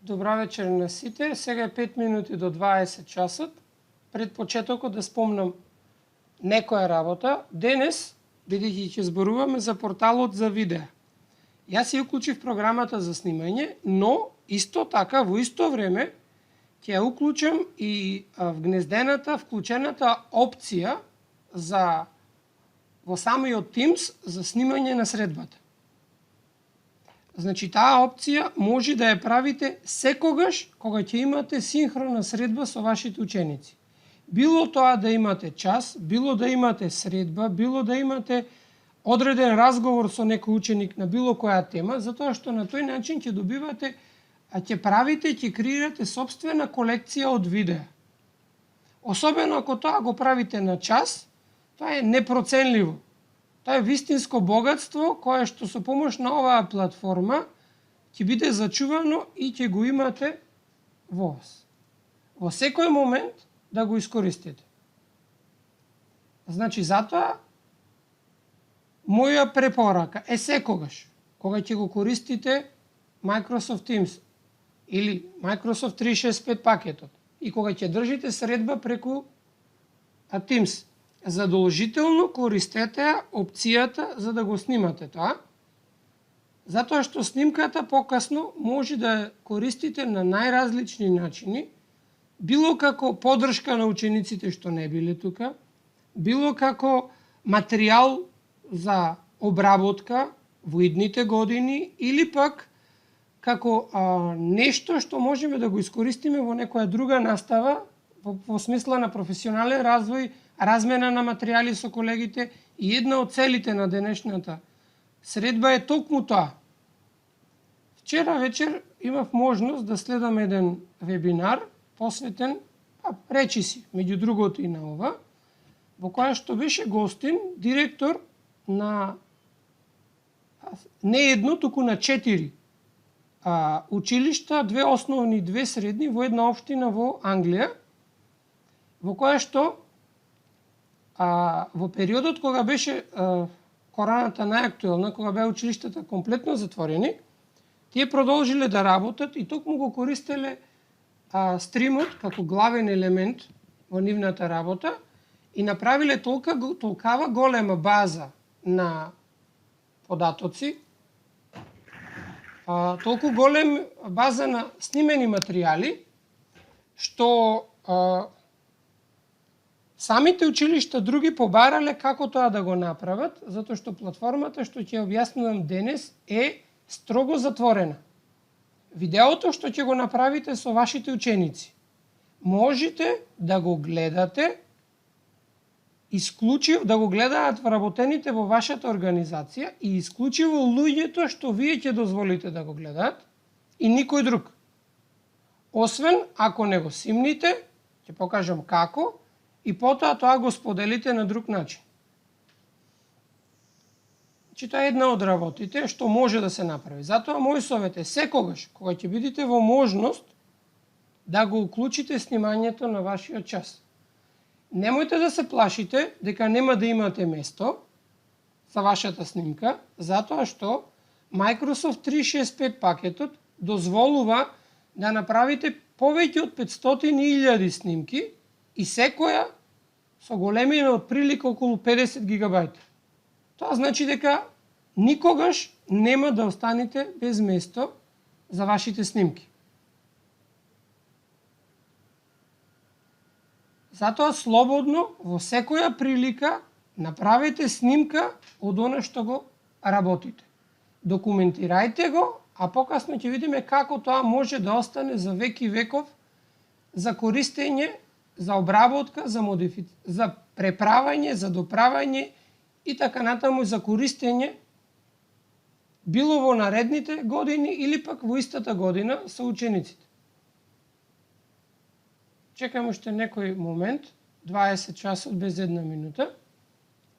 Добра вечер на сите. Сега е 5 минути до 20 часот. Пред почетокот да спомнам некоја работа. Денес, бидејќи ќе зборуваме за порталот за видео. Јас ја уклучив програмата за снимање, но исто така во исто време ќе ја уклучам и вклучената опција за во самиот Teams за снимање на средбата. Значи, таа опција може да ја правите секогаш кога ќе имате синхронна средба со вашите ученици. Било тоа да имате час, било да имате средба, било да имате одреден разговор со некој ученик на било која тема, затоа што на тој начин ќе добивате, ќе правите, ќе креирате сопствена колекција од видеа. Особено ако тоа го правите на час, тоа е непроценливо. Тоа е вистинско богатство кое што со помош на оваа платформа ќе биде зачувано и ќе го имате во вас. Во секој момент да го искористите. Значи, затоа моја препорака е секогаш кога ќе го користите Microsoft Teams или Microsoft 365 пакетот и кога ќе држите средба преку Teams, задолжително користете опцијата за да го снимате тоа, затоа што снимката покасно може да користите на најразлични начини, било како поддршка на учениците што не биле тука, било како материјал за обработка во идните години или пак како нешто што можеме да го искористиме во некоја друга настава во смисла на професионален развој, размена на материјали со колегите и една од целите на денешната средба е токму тоа. Вчера вечер имав можност да следам еден вебинар посветен, речиси, меѓу другото и на ова, во која што беше гостин директор на не едно, туку на 4 училишта, 2 основни, 2 средни во една општина во Англија, во која што во периодот кога беше короната најактуелна, кога беа училиштата комплетно затворени, тие продолжиле да работат и токму го користеле стримот како главен елемент во нивната работа и направиле толкава голема база на податоци, толку голем база на снимени материјали, што самите училишта други побарале како тоа да го направат, затоа што платформата што ќе објаснувам денес е строго затворена. Видеото што ќе го направите со вашите ученици, можете да го гледате да го гледаат вработените во вашата организација и исклучиво луѓето што вие ќе дозволите да го гледаат и никој друг. Освен ако не го симните, ќе покажам како, и потоа тоа го споделите на друг начин. Значи, тоа е една од работите што може да се направи. Затоа мој совет е секогаш, кога ќе бидете во можност, да го уклучите снимањето на вашиот час. Немојте да се плашите дека нема да имате место за вашата снимка, затоа што Microsoft 365 пакетот дозволува да направите повеќе од 500.000 снимки и секоја со големина од прилика околу 50 гигабајта. Тоа значи дека никогаш нема да останете без место за вашите снимки. Затоа слободно во секоја прилика направете снимка од она што го работите. Документирајте го, а покасно ќе видиме како тоа може да остане за веки веков за користење, за обработка, за преправање, за доправање и така натаму за користење било во наредните години или пак во истата година со учениците. Чекам уште некој момент, 20 часот без 1 минута.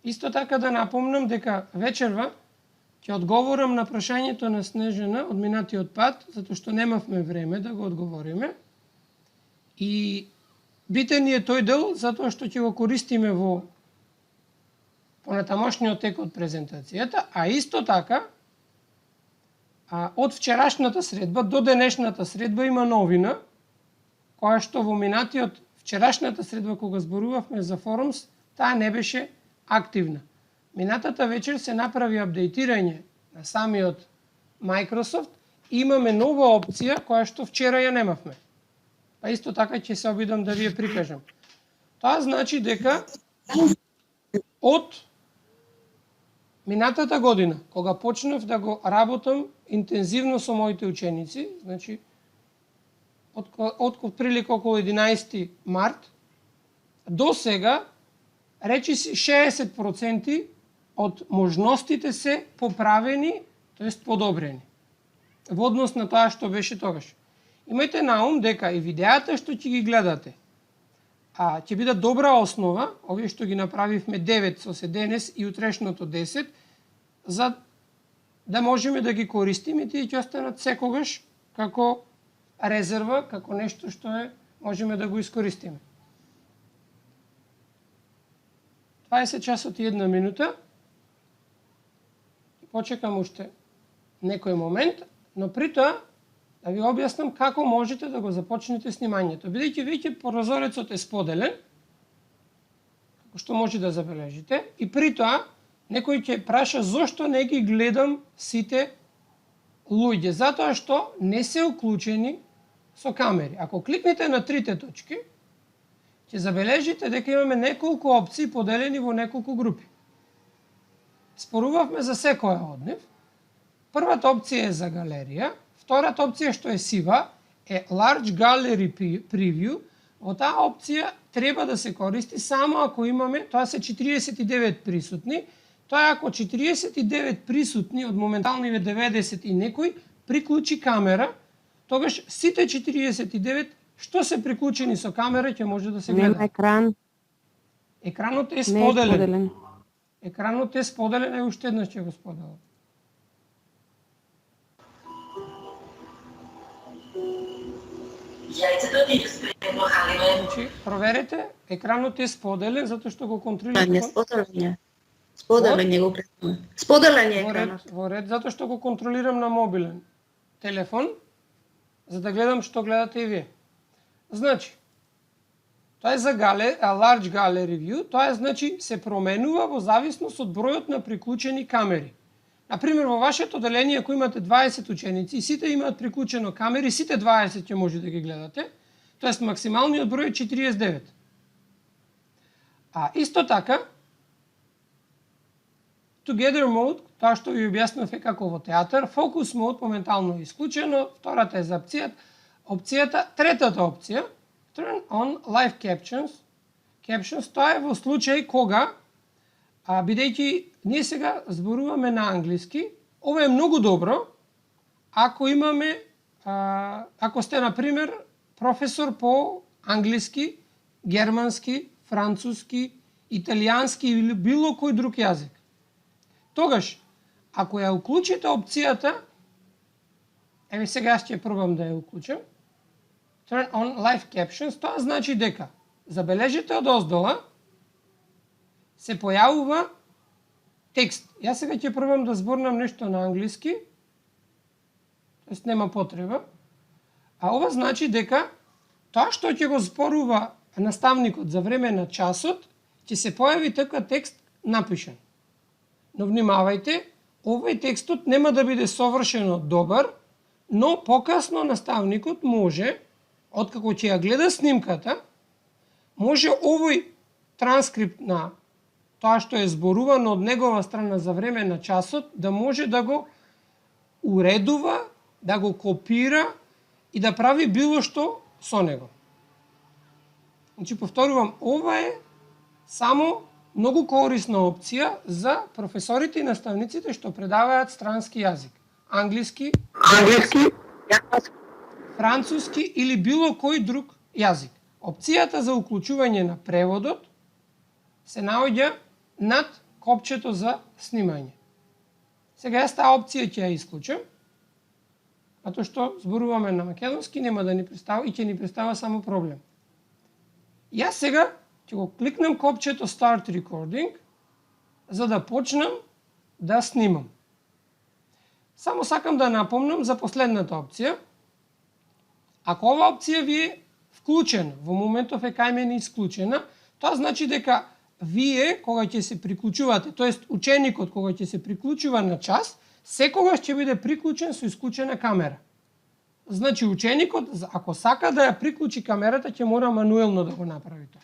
Исто така да напомнам дека вечерва ќе одговорам на прашањето на Снежана од минатиот пат, затоа што немавме време да го одговориме. И битен е тој дел, затоа што ќе го користиме во понатамошниот тек од презентацијата, а исто така од вчерашната средба до денешната средба има новина, која што во минатиот вчерашната средба кога зборувавме за Forums, таа не беше активна. Минатата вечер се направи апдейтирање на самиот Microsoft и имаме нова опција која што вчера ја немавме. Па исто така ќе се обидам да ви ја прикажам. Тоа значи дека од минатата година, кога почнав да го работам интензивно со моите ученици, значи од прилика околу 11 март, до сега, речиси 60% од можностите се поправени, тоест подобрени, во однос на тоа што беше тогаш. Имајте на ум дека и видеата што ќе ги гледате, ќе бидат добра основа, овие што ги направивме 9 со се денес и утрешното 10, за да можеме да ги користиме, тие ќе останат секогаш како резерва, како нешто што можеме да го искористиме. 20 часот и 1 минута. Почекам уште некој момент, но при тоа да ви објаснам како можете да го започнете снимањето. Бидејќи веќе прозорецот е споделен, како што може да забележите, и при тоа некој ќе праша зошто не ги гледам сите луѓе, затоа што не се уклучени со камери. Ако кликнете на трите точки, ќе забележите дека имаме неколку опции поделени во неколку групи. Спорувавме за секоја од нив. Првата опција е за галерија, втората опција што е сива е Large Gallery Preview. Во таа опција треба да се користи само ако имаме, тоа се 49 присутни, тоа е ако 49 присутни од моменталниве 90 и некој приклучи камера, тогаш сите 49 што се приклучени со камера ќе може да се гледа. Нема екран. Екранот е споделен. Екранот е споделен, и уште еднаш ќе го споделам. Значи, проверете, екранот е споделен затоа што го контролираме. Споделен го гледаме. Споделен е екранот. Во ред, затоа што го контролирам на мобилен телефон, за да гледам што гледате и вие. Значи, тоа е за Large Gallery View, тоа е, значи, се променува во зависност од бројот на приклучени камери. Например, во вашето оделение, ако имате 20 ученици и сите имаат приклучено камери, сите 20 ќе може да ги гледате, тоест максималниот број е 49. Исто така, Together Mode, тоа што ви објаснав е како во театар, Focus Mode моментално е исклучено, втората е за опцијата, третата опција, Turn on Live Captions, тоа е во случај кога, бидејќи ние сега зборуваме на англиски, ова е многу добро ако имаме, ако сте, например, професор по англиски, германски, француски, италијански или било кој друг јазик. Тогаш, ако ја уклучите опцијата, еве сега ќе пробам да ја уклучам, Turn on Live Captions, тоа значи дека, забележите од оздола, се појавува текст. Јас сега ќе пробам да зборнам нешто на англиски, тоест нема потреба, ова значи дека тоа што ќе го зборува наставникот за време на часот, ќе се појави така текст напишан. Но внимавајте, овој текстот нема да биде совршено добар, но покасно наставникот може, откако ќе ја гледа снимката, може овој транскрипт на тоа што е зборувано од негова страна за време на часот, да може да го уредува, да го копира и да прави било што со него. Значи, повторувам, ова е само многу корисна опција за професорите и наставниците што предаваат странски јазик. Англиски, француски или било кој друг јазик. Опцијата за уклучување на преводот се наоѓа над копчето за снимање. Сега јас таа опција ќе ја исклучам, затоа што зборуваме на македонски, нема да ни представа и ќе ни представа само проблем. Јас сега ќе го кликнам копчето Start Recording, за да почнам да снимам. Само сакам да напомнам за последната опција. Ако оваа опција ви е вклучена, во моментов е кај мене исклучена, тоа значи дека вие кога ќе се приклучувате, тоест ученикот кога ќе се приклучува на час, секогаш ќе биде приклучен со исклучена камера. Значи ученикот, ако сака да ја приклучи камерата, ќе мора мануелно да го направи тоа.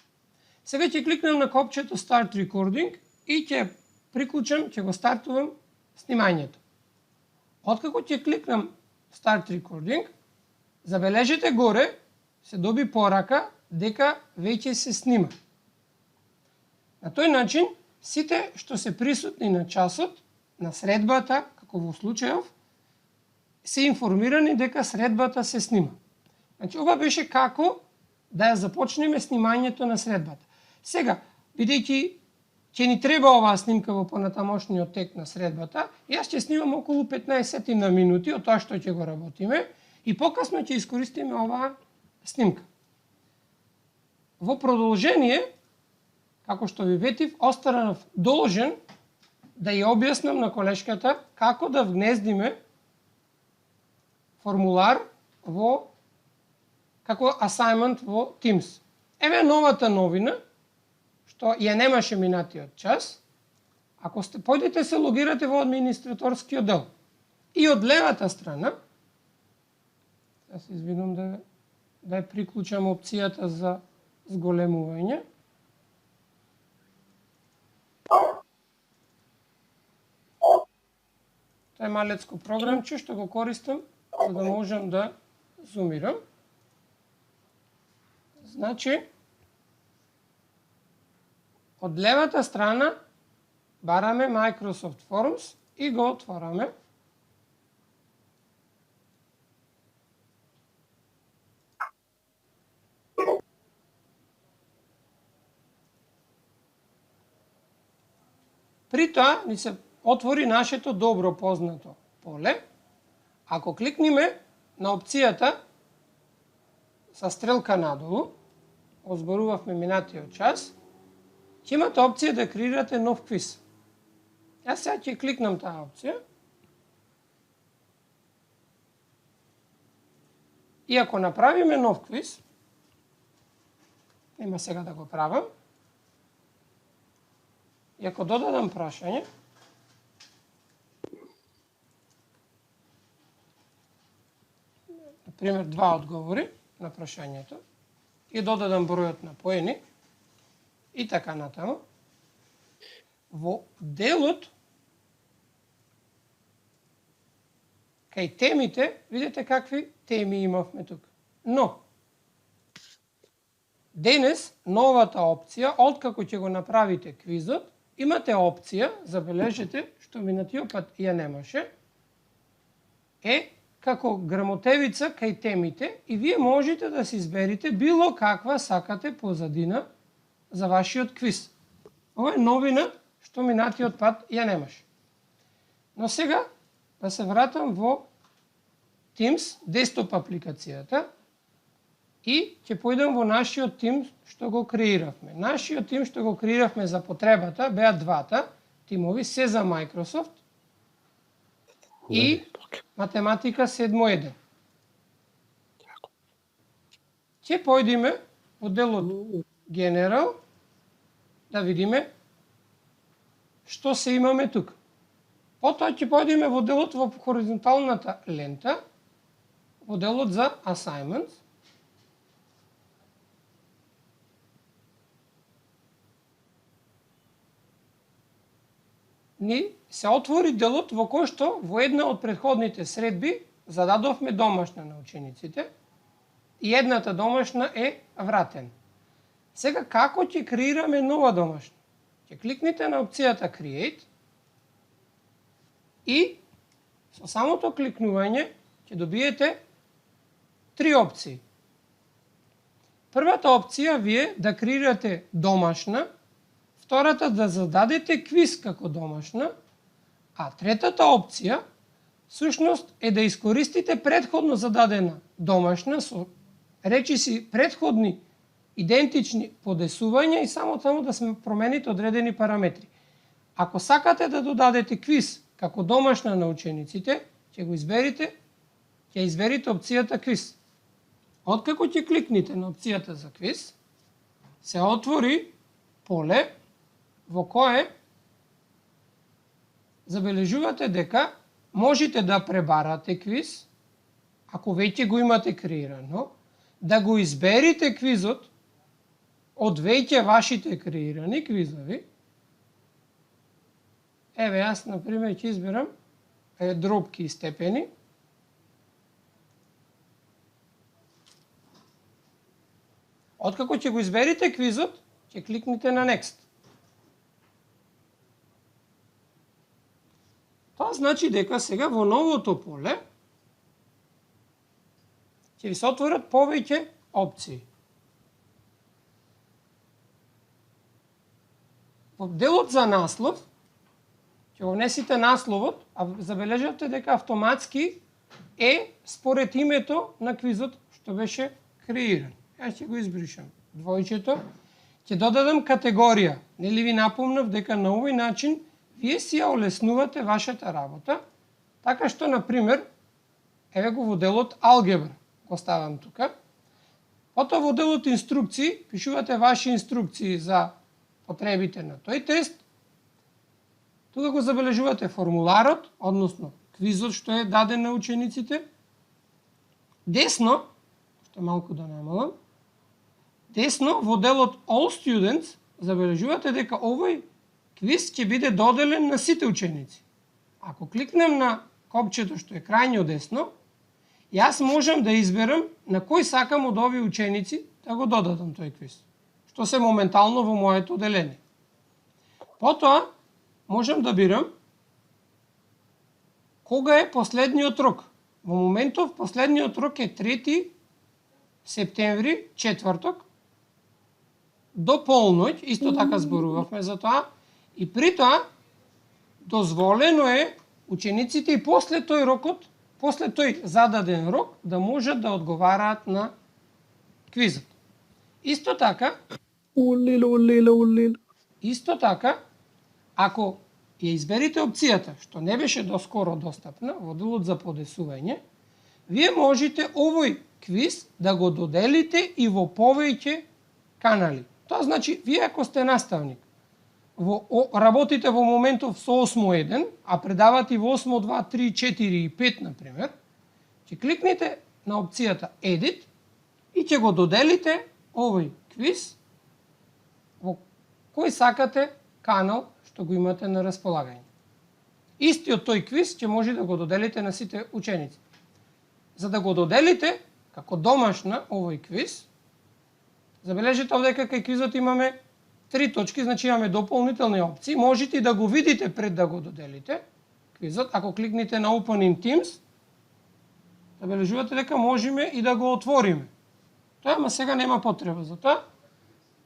Сега ќе кликнам на копчето Start Recording и ќе приклучам, ќе го стартувам снимањето. Откако ќе кликнам Start Recording, забележете горе се доби порака дека веќе се снима. На тој начин, сите што се присутни на часот, на средбата, како во случајов, се информирани дека средбата се снима. Значи, ова беше како да ја започнеме снимањето на средбата. Сега, бидејќи ќе ни треба оваа снимка во понатамошниот тек на средбата, јас ќе снимам околу 15 на минути од тоа што ќе го работиме и покасно ќе искористиме оваа снимка. Во продолжение, како што ви ветив, останав должен да ја објаснам на колешката како да вгнездиме формулар како assignment во Teams. Еве новата новина, што ја немаше минатиот час. Ако појдете се логирате во администраторскиот дел. И од левата страна, да се извинам да ја приклучам опцијата за зголемување. Тоа е малецко програмче што го користам за да можам да зумирам. Значи, од левата страна бараме Microsoft Forms и го отвораме. При тоа ни се отвори нашето добро познато поле. Ако кликниме на опцијата со стрелка надолу, озборувавме минатиот час, ќе имате опција да креирате нов квиз. Јас сега ќе кликнам таа опција. И ако направиме нов квиз, нема сега да го правам, и ако додадам прашање, например 2 одговори на прашањето, и додадам бројот на поени, и така натаму, во делот кај темите, видите какви теми имавме тук. Но, денес, новата опција, откако ќе го направите квизот, имате опција, забележете, што минатиот пат ја немаше, е како грамотевица кај темите и вие можете да се изберите било каква сакате позадина за вашиот квиз. Ова е новина што минатиот пат ја немаше. Но сега да се вратам во Teams, десктоп апликацијата, и ќе појдам во нашиот тим што го креиравме. Нашиот тим што го креиравме за потребата беа двата тимови, се за Microsoft и математика 7.1. Ќе појдеме во делот General да видиме што се имаме тука. Потоа ќе појдеме во делот во хоризонталната лента, во делот за Assignments. Ни се отвори делот во кој што во една од претходните средби зададовме домашна на учениците и едната домашна е вратен. Сега како ќе креираме нова домашна? Ќе кликнете на опцијата Create и со самото кликнување ќе добиете 3 опции. Првата опција ви е да креирате домашна, втората да зададете квиз како домашна, а третата опција всушност е да искористите претходно зададена домашна со речиси претходни идентични подесувања и само таму да се промените одредени параметри. Ако сакате да додадете квиз како домашна на учениците, ќе го изберите, ќе изберите опцијата квиз. Откако ќе кликните на опцијата за квиз, се отвори поле во кое забележувате дека можете да пребарате квиз, ако веќе го имате креирано, да го изберите квизот од веќе вашите креирани квизови. Еве, јас, например, ќе изберам дробки и степени. Откако ќе го изберите квизот, ќе кликнете на Next. Тоа значи дека сега во новото поле ќе ви се отворат повеќе опции. Во делот за наслов, ќе го внесите насловот, а забележате дека автоматски е според името на квизот што беше креиран. Јас ќе го избришам двојчето, ќе додадам категорија. Нели ви напомнав дека на овој начин вие си ја олеснувате вашата работа, така што, например, еве го во делот алгебра, го ставам тука. Потоа во делот инструкции, пишувате ваши инструкции за потребите на тој тест. Тука го забележувате формуларот, односно квизот што е даден на учениците. Десно, што малку да намалам, десно во делот All Students забележувате дека овој квиз ќе биде доделен на сите ученици. Ако кликнем на копчето што е крајно десно, јас можам да изберам на кој сакам од овие ученици да го додадам тој квиз, што се моментално во моето оделение. Потоа можам да бирам кога е последниот рок. Во моментов последниот рок е 3 септември, четврток, до полноќ, исто така зборувавме за тоа, и при тоа дозволено е учениците и после тој рокот, после тој зададен рок, да можат да одговараат на квизот. Исто така, ако ја изберите опцијата, што не беше доскоро достапна во делот за подесување, вие можете овој квиз да го доделите и во повеќе канали. Тоа значи, вие ако сте наставник, работите во моментов со 8.1, а предавате и во 8.2, 3, 4 и 5, например, ќе кликнете на опцијата Edit и ќе го доделите овој квиз во кој сакате канал што го имате на располагање. Истиот тој квиз ќе може да го доделите на сите ученици. За да го доделите како домашна овој квиз, забележите овде кај квизот имаме 3 точки, значи имаме дополнителни опции. Можете и да го видите пред да го доделите квизот. Ако кликнете на Open in Teams, забележувате дека можеме и да го отвориме. Тоа, ама сега нема потреба за тоа.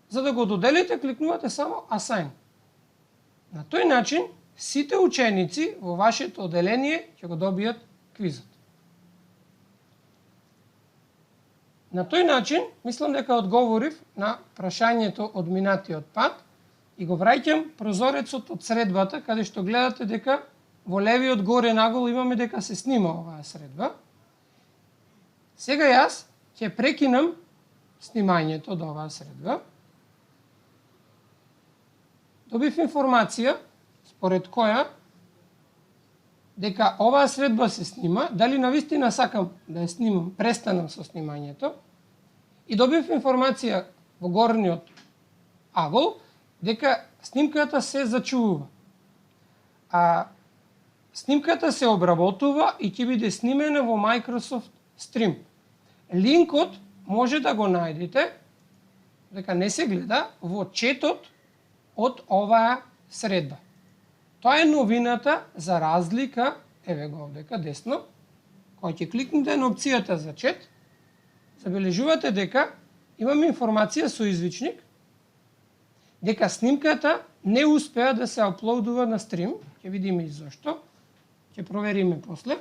За да го доделите, кликнувате само Assign. На тој начин, сите ученици во вашето оделение ќе го добијат квизот. На тој начин, мислам дека одговорив на прашањето од минатиот пат и го враќам прозорецот од средбата, каде што гледате дека во левиот горе нагол имаме дека се снима оваа средба. Сега јас ќе прекинам снимањето од оваа средба. Добив информација според која дека оваа средба се снима, дали навистина сакам да ја снимам, престанам со снимањето, и добив информација во горниот агол дека снимката се зачувува. А снимката се обработува и ќе биде снимена во Microsoft Stream. Линкот може да го најдете, дека не се гледа, во четот од оваа средба. Тоа е новината за разлика, еве го овдека десно, кога ќе кликнете на опцијата за чет, забележувате дека имаме информација со извичник, дека снимката не успеа да се аплоудува на стрим, ќе видиме и зошто, ќе провериме после,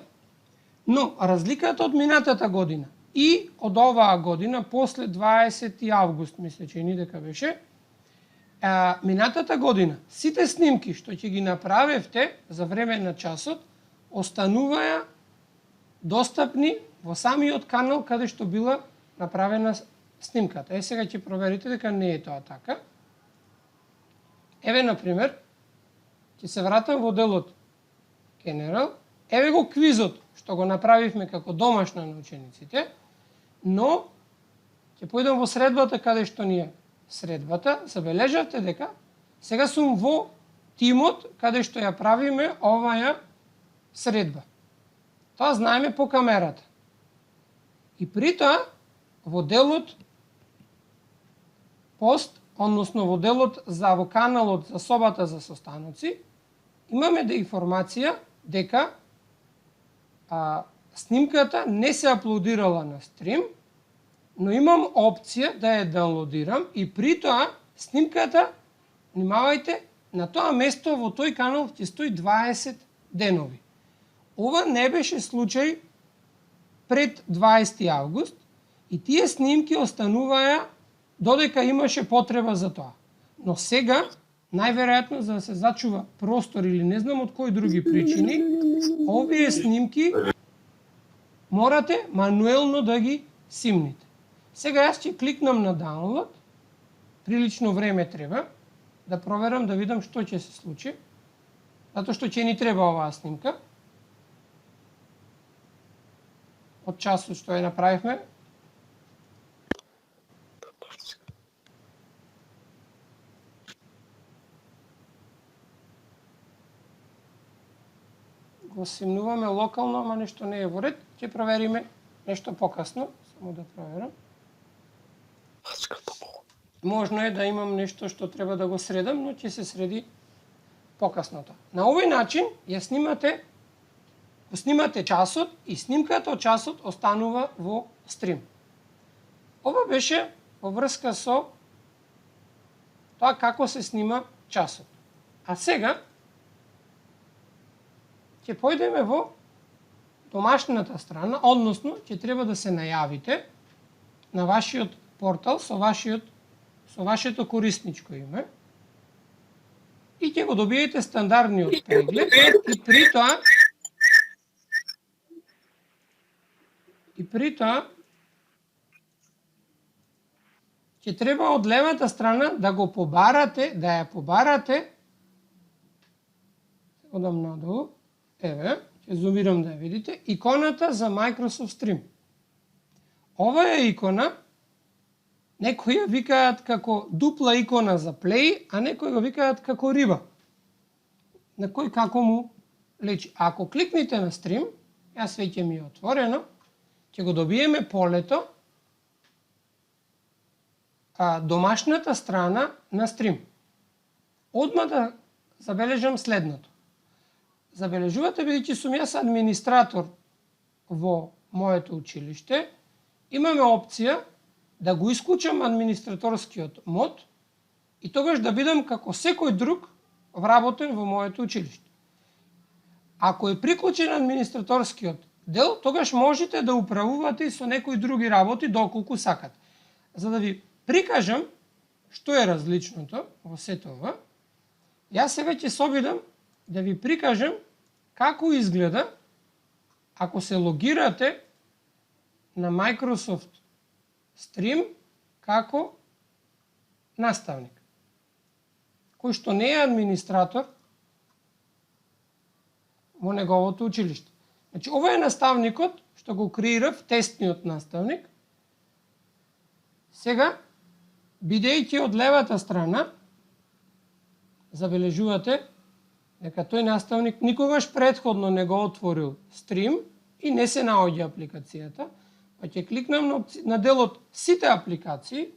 но разликата од минатата година и од оваа година, после 20 август, мисля, че ни дека беше, минатата година, сите снимки што ќе ги направевте за време на часот, остануваја достапни во самиот канал каде што била направена снимката. Сега ќе проверите дека не е тоа така. Еве, например, ќе се вратам во делот General. Еве го квизот, што го направивме како домашно на учениците, но ќе појдам во средбата каде што ни е средбата. Забележавте дека сега сум во тимот каде што ја правиме оваа средба. Тоа знаеме по камерата. И при тоа, во делот пост, односно во делот во каналот за собата за состаноци, имаме информација дека снимката не се аплодирала на стрим, но имам опција да ја даунлодирам и при тоа снимката, внимавајте, на тоа место во тој канал ќе стои 20 денови. Ова не беше случај пред 20 август и тие снимки остануваја додека имаше потреба за тоа. Но сега, најверојатно за да се зачува простор или не знам од кои други причини, овие снимки морате мануелно да ги симните. Сега јас ќе кликнам на download, прилично време треба да проверам да видам што ќе се случи, затоа што ќе ни треба оваа снимка. Од часот што ја направивме. Го симнуваме локално, ама нешто не е во ред. Ќе провериме нешто покасно. Само да проверам. Можно е да имам нешто што треба да го средам, но ќе се среди покасно тоа. На овој начин ја снимате часот и снимката од часот останува во стрим. Ова беше во врска со тоа како се снима часот. А сега ќе појдеме во домашната страна, односно ќе треба да се најавите на вашиот портал со вашето корисничко име и ќе го добиете стандардниот преглед и при тоа ќе треба од левата страна да го побарате, да ја побарате. Одам надолу. Еве, ќе зумирам да ја видите, иконата за Microsoft Stream. Оваа икона некои ја викаат како дупла икона за play, а некои го викаат како риба. На кој како му лечи. Ако кликнете на стрим, јас веќе ми е отворено, ќе го добиеме полето домашната страна на стрим. Одма да забележам следното. Забележувате, бидејќи сум јас администратор во моето училиште, имаме опција да го исклучам администраторскиот мод и тогаш да бидам како секој друг вработен во моето училиште. Ако е приклучен администраторскиот дел, тогаш можете да управувате и со некои други работи доколку сакате. За да ви прикажам што е различното во сето ова, јас сега ќе се обидам да ви прикажам како изгледа ако се логирате на Microsoft Stream како наставник, кој што не е администратор во неговото училиште. Значи, ова е наставникот што го креирав, тестниот наставник. Сега, бидејќи од левата страна, забележувате дека тој наставник никогаш претходно не го отворил стрим и не се наоѓа апликацијата, па ќе кликнам на делот сите апликации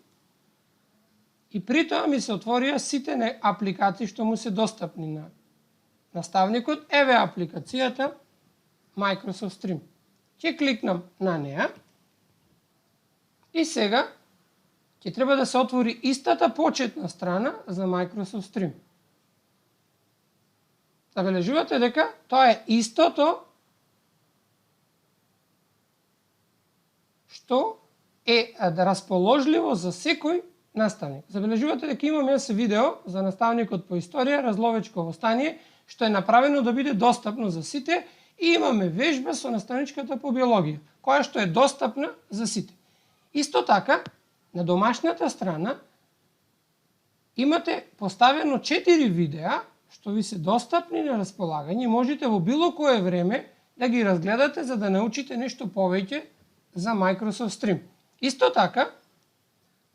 и при тоа ми се отворија сите апликации што му се достапни на наставникот. Еве апликацијата Microsoft Stream. Ќе кликнам на неа и сега ќе треба да се отвори истата почетна страна за Microsoft Stream. Забележувате дека тоа е истото што е расположливо за секој наставник. Забележувате дека имам јас видео за наставникот по историја, Разловечково стание, што е направено да биде достапно за сите И имаме вежба со наставничката по биологија, која што е достапна за сите. Исто така, на домашната страна имате поставено 4 видеа што ви се достапни на располагање и можете во било кое време да ги разгледате за да научите нешто повеќе за Microsoft Stream. Исто така,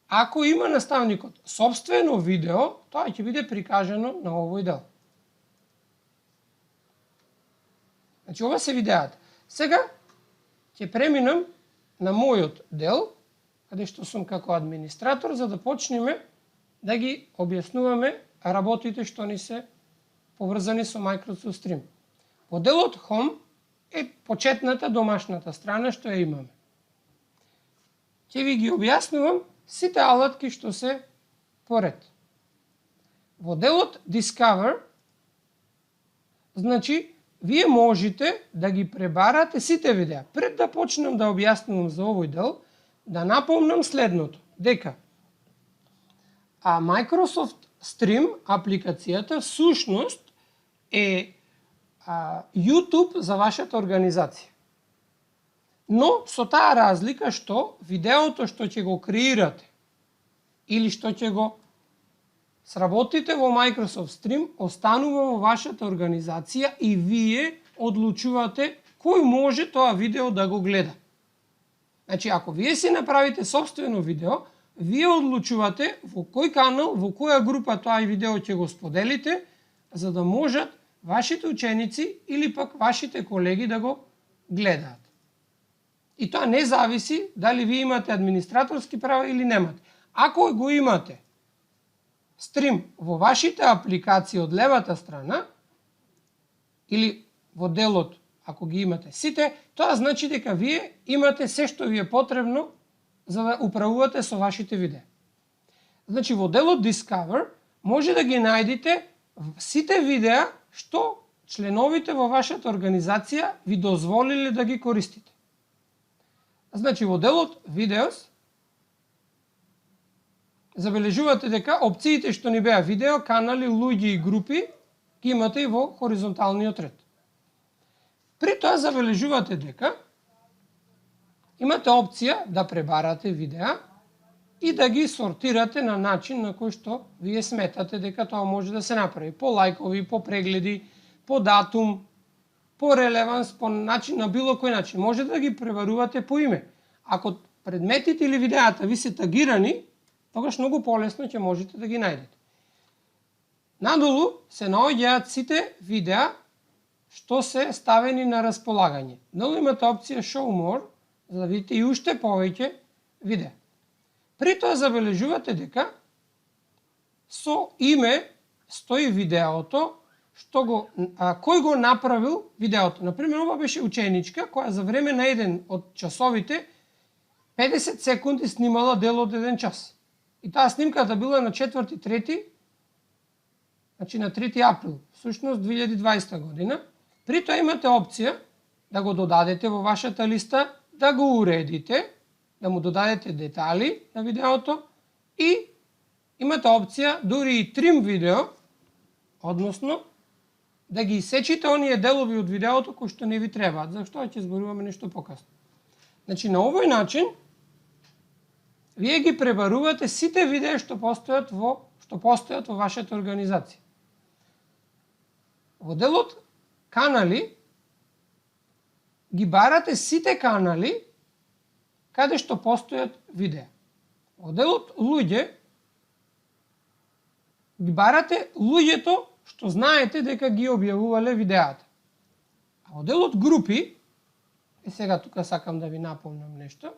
ако има наставникот собствено видео, тоа ќе биде прикажано на овој дел. Значи, ова се видеата. Сега ќе преминам на мојот дел, каде што сум како администратор, за да почнеме да ги објаснуваме работите што ни се поврзани со Microsoft Stream. Во делот Home е почетната домашната страна што ја имаме. Ќе ви ги објаснувам сите алатки што се поред. Во делот Discover, значи, вие можете да ги пребарате сите видеа. Пред да почнем да објаснувам за овој дел, да напомнам следното, дека Microsoft Stream апликацијата всушност е YouTube за вашата организација. Но со таа разлика што видеото што ќе го креирате или што ќе го сработите во Microsoft Stream останува во вашата организација и вие одлучувате кој може тоа видео да го гледа. Значи, ако вие си направите собствено видео, вие одлучувате во кој канал, во која група тоа видео ќе го споделите, за да можат вашите ученици или пак вашите колеги да го гледаат. И тоа не зависи дали ви имате администраторски права или немате. Ако го имате стрим во вашите апликации од левата страна, или во делот, ако ги имате сите, тоа значи дека вие имате се што ви е потребно за да управувате со вашите видеа. Значи, во делот Discover може да ги најдете сите видеа што членовите во вашата организација ви дозволиле да ги користите. Значи, во делот Videos забележувате дека опциите што ни беа видео, канали, луѓе и групи ги имате и во хоризонталниот ред. При тоа забележувате дека имате опција да пребарате видеа и да ги сортирате на начин на кој што вие сметате дека тоа може да се направи. По лајкови, по прегледи, по датум, по релеванс, по начин, на било кој начин. Може да ги пребарувате по име. Ако предметите или видеата ви се тагирани, тогаш многу полесно ќе можете да ги најдете. Надолу се наоѓаат сите видеа што се ставени на располагање. Долу имате опција Show More, за да видите и уште повеќе видеа. При тоа забележувате дека со име стои видеото, кој го направил видеото. Например, ова беше ученичка која за време на еден од часовите 50 секунди снимала дел од еден час. И таа снимката била на 4.3, значи на 3 април, всушност 2020 година. При тоа имате опција да го додадете во вашата листа, да го уредите, да му додадете детали на видеото и имате опција дури и трим видео, односно да ги исечите оние делови од видеото кои што не ви требаат, зашто ќе зборуваме нешто покасно. Значи, на овој начин вие ги пребарувате сите видеа што постојат во вашата организација. Во делот канали ги барате сите канали каде што постојат видеа. Во делот луѓе ги барате луѓето што знаете дека ги објавувале видеата. А во делот групи, и сега тука сакам да ви напомнам нешто,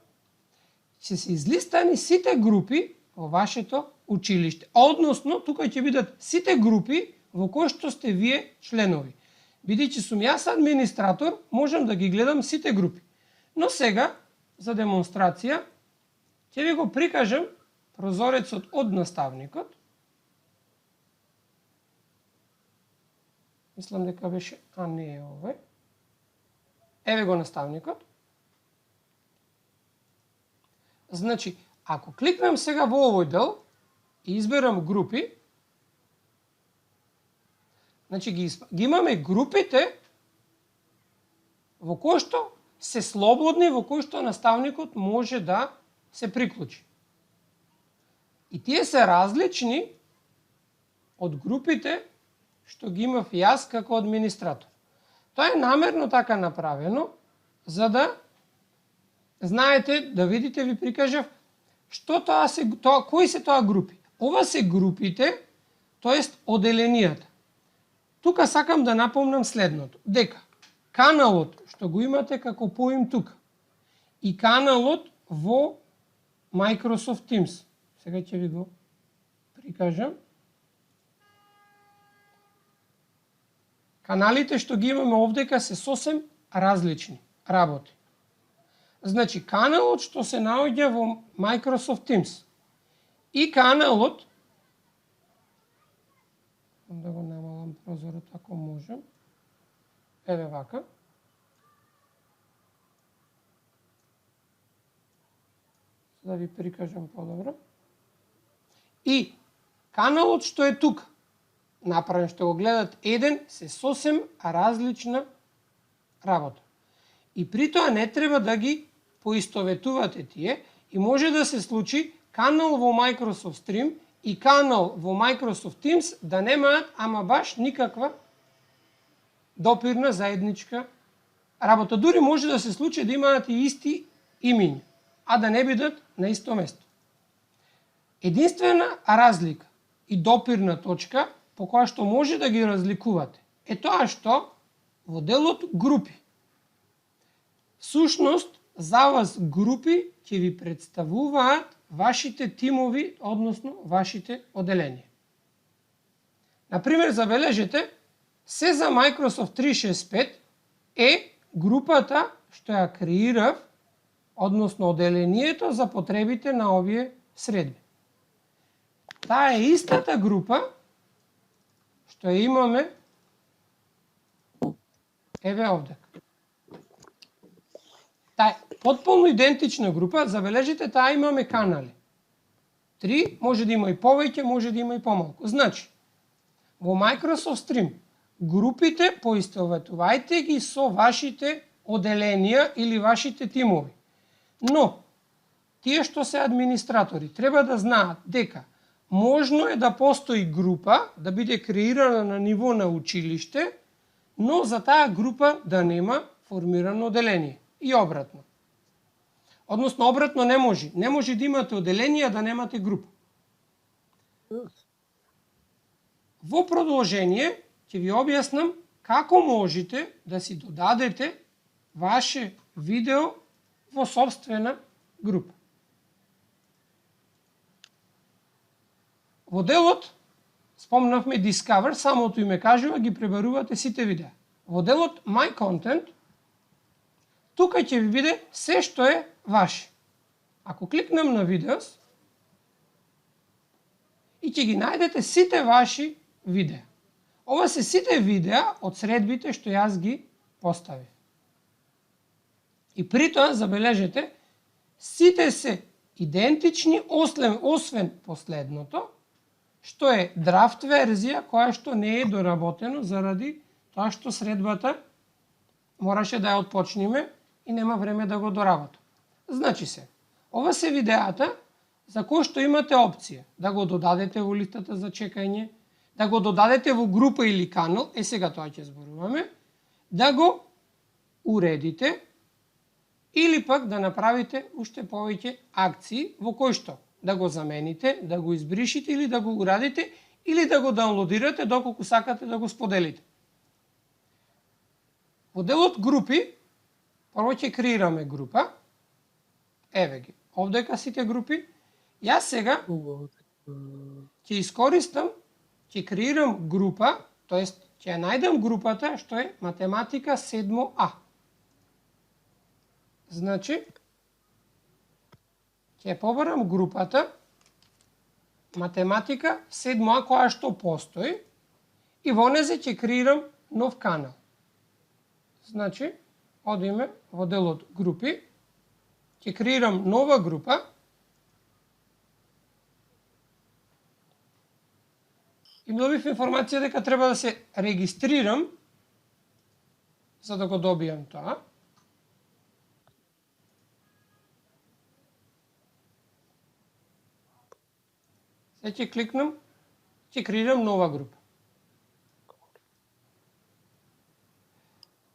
ќе се излистани сите групи во вашето училиште. Односно, тука ќе бидат сите групи во кои што сте вие членови. Бидејќи сум јас администратор, можам да ги гледам сите групи. Но сега, за демонстрација, ќе ви го прикажам прозорецот од наставникот. Мислам дека беше, не е овој. Еве го наставникот. Значи, ако кликнам сега во овој дел и изберам групи, значи ги имаме групите во кој што се слободни, во кој што наставникот може да се приклучи. И тие се различни од групите што ги имав јас како администратор. Тоа е намерно така направено, за да знаете, да видите, ви прикажав што кои се тоа групи. Ова се групите, тоест оделенијата. Тука сакам да напомнам следното, дека каналот што го имате како поим тука и каналот во Microsoft Teams. Сега ќе ви го прикажам. Каналите што ги имаме овдека се сосем различни работи. Значи, каналот што се наоѓа во Microsoft Teams и каналот, да го намалам прозорот ако можем, еве вака, да ви прикажам подобро, и каналот што е тука, направен што го гледат еден, се сосем различна работа. И при тоа не треба да ги поистоветувате тие и може да се случи канал во Microsoft Stream и канал во Microsoft Teams да немаат ама баш никаква допирна заедничка работа. Дури може да се случи да имаат и исти имиња, а да не бидат на исто место. Единствена разлика и допирна точка по која што може да ги разликувате е тоа што во делот групи. Сушност, за вас групи ќе ви представуваат вашите тимови, односно вашите оделенија. Например, забележете, се за Microsoft 365 е групата што ја креирав, односно оделението за потребите на овие средби. Таа е истата група што ја имаме еве овде. Таа е потполно идентична група, забележите, таа имаме канали. 3, може да има и повеќе, може да има и помалку. Значи, во Microsoft Stream групите поистоветувајте ги со вашите оделенија или вашите тимови. Но, тие што се администратори треба да знаат дека можно е да постои група, да биде креирана на ниво на училиште, но за таа група да нема формирано оделение. И обратно. Односно, обратно не може. Не може да имате оделение, а да немате група. Во продолжение, ќе ви објаснам како можете да си додадете ваше видео во собствена група. Во делот, спомнавме Discover, самото име кажува, ги пребарувате сите видеа. Во делот My Content, тука ќе ви биде се што е ваше. Ако кликнам на видеос, и ќе ги најдете сите ваши видеа. Ова се сите видеа од средбите што јас ги поставив. И при тоа, забележете, сите се идентични, освен последното, што е драфт верзија која што не е доработено заради тоа што средбата мораше да ја отпочнеме и нема време да го доработам. Значи се, ова се видеата за кои што имате опција да го додадете во листата за чекање, да го додадете во група или канал, сега тоа ќе зборуваме, да го уредите или пак да направите уште повеќе акции во кои што да го замените, да го избришите или да го урадите или да го даунлодирате доколку сакате да го споделите. Во делот групи, прво ќе креираме група. Еве ги, овдека сите групи. Јас сега ќе искористам, ќе креирам група, тоест ќе најдам групата што е математика 7А. Значи, ќе побарам групата математика 7А која што постои и во незе ќе креирам нов канал. Значи, одиме во делот групи, ќе креирам нова група и добив информација дека треба да се регистрирам за да го добијам тоа. Сега ќе кликнам, ќе креирам нова група.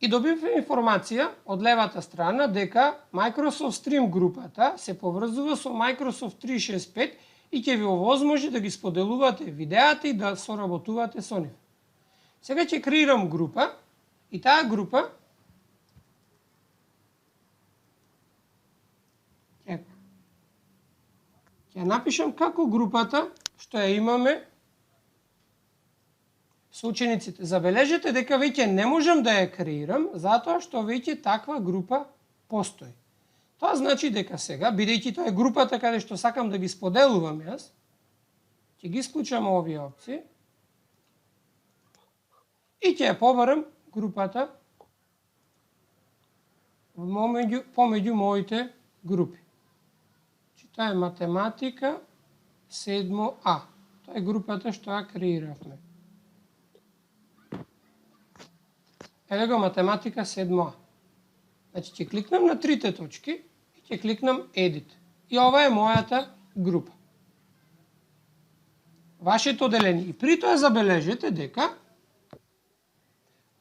И добив информација од левата страна дека Microsoft Stream групата се поврзува со Microsoft 365 и ќе ви овозможи да ги споделувате видеата и да соработувате со нив. Сега ќе креирам група и таа група ќе напишам како групата што ја имаме со учениците. Забележете дека веќе не можам да ја креирам, затоа што веќе таква група постои. Тоа значи дека сега, бидејќи тоа е групата каде што сакам да ги споделувам јас, ќе ги исклучам овие опции и ќе ја побарам групата помеѓу моите групи. Тоа е математика 7А. Тоа е групата што ја креиравме. Еве го математика 7А. Значи ќе кликнам на трите точки и ќе кликнам Edit. И ова е мојата група. Вашето одделение. И при тоа забележете дека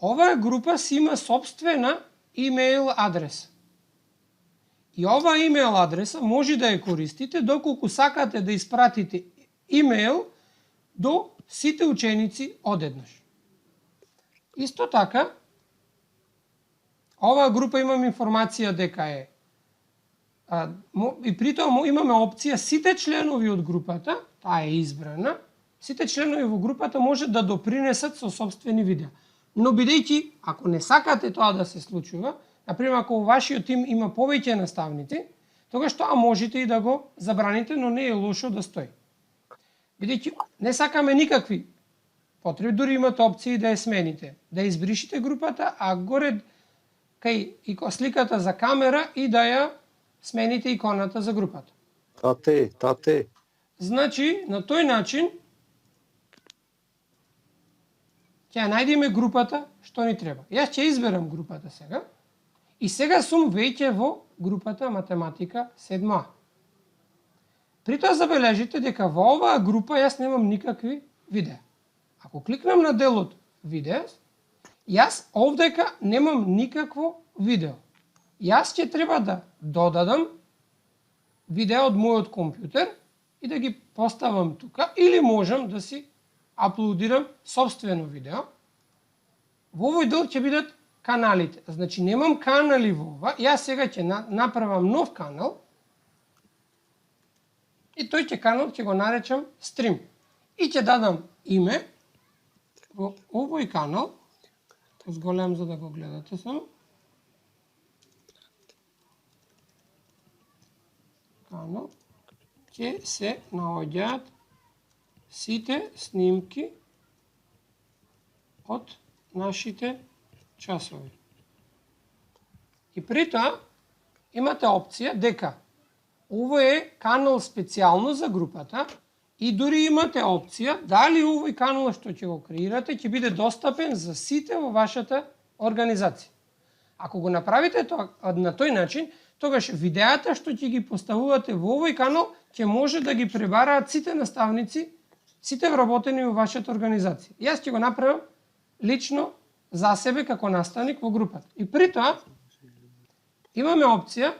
оваа група си има собствена имейл адреса. И оваа имейл адреса може да ја користите доколку сакате да испратите имейл до сите ученици одеднаш. Исто така, оваа група имам информација дека е и при тоа имаме опција сите членови од групата, таа е избрана, сите членови во групата може да допринесат со собствени видеа. Но бидејќи, ако не сакате тоа да се случува, например, ако во вашиот тим има повеќе наставници, тогаш тоа можете и да го забраните, но не е лошо да стои. Бидејќи не сакаме никакви потреби, дури имате опции да ја смените, да избришите групата, а горе кај сликата за камера и да ја смените иконата за групата. Тате. Значи, на тој начин ќе ја најдеме групата што ни треба. Јас ќе изберам групата сега. И сега сум веќе во групата математика 7А. При тоа забележите дека во оваа група јас немам никакви видеа. Ако кликнам на делот видео, јас овдека немам никакво видео. Јас ќе треба да додадам видео од мојот компјутер и да ги поставам тука, или можам да си аплодирам собствено видео. Во овој дел ќе бидат каналите. Значи немам канали во ова. Јас сега ќе направам нов канал и тој канал ќе го наречам стрим. И ќе дадам име во овој канал. Зголем за да го гледате само. Канал ќе се наоѓаат сите снимки од нашите часови. И при тоа имате опција дека ово е канал специјално за групата и дури имате опција дали овој канал што ќе го креирате ќе биде достапен за сите во вашата организација. Ако го направите тоа на тој начин, тогаш видеата што ќе ги поставувате во овој канал ќе може да ги пребараат сите наставници, сите вработени во вашата организација. Јас ќе го направам лично за себе како наставник во групата. И при тоа имаме опција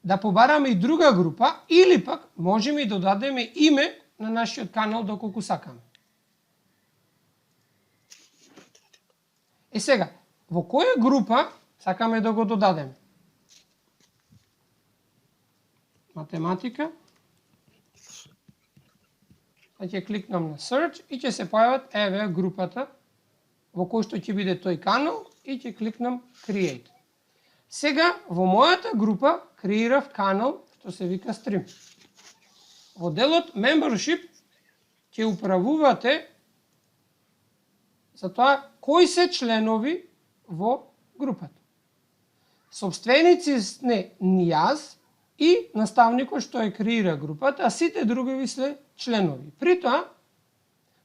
да побараме и друга група или пак можеме и да дадеме име на нашиот канал доколку сакаме. Сега, во која група сакаме да го додадеме? Математика. Ќе кликнам на Search и ќе се појават еве групата во кој што ќе биде тој канал и ќе кликнам Create. Сега во мојата група креирав канал што се вика Stream. Во делот Membership ќе управувате за тоа кои се членови во групата. Собственици не јас и наставникот што ја креира групата, а сите други се членови. При тоа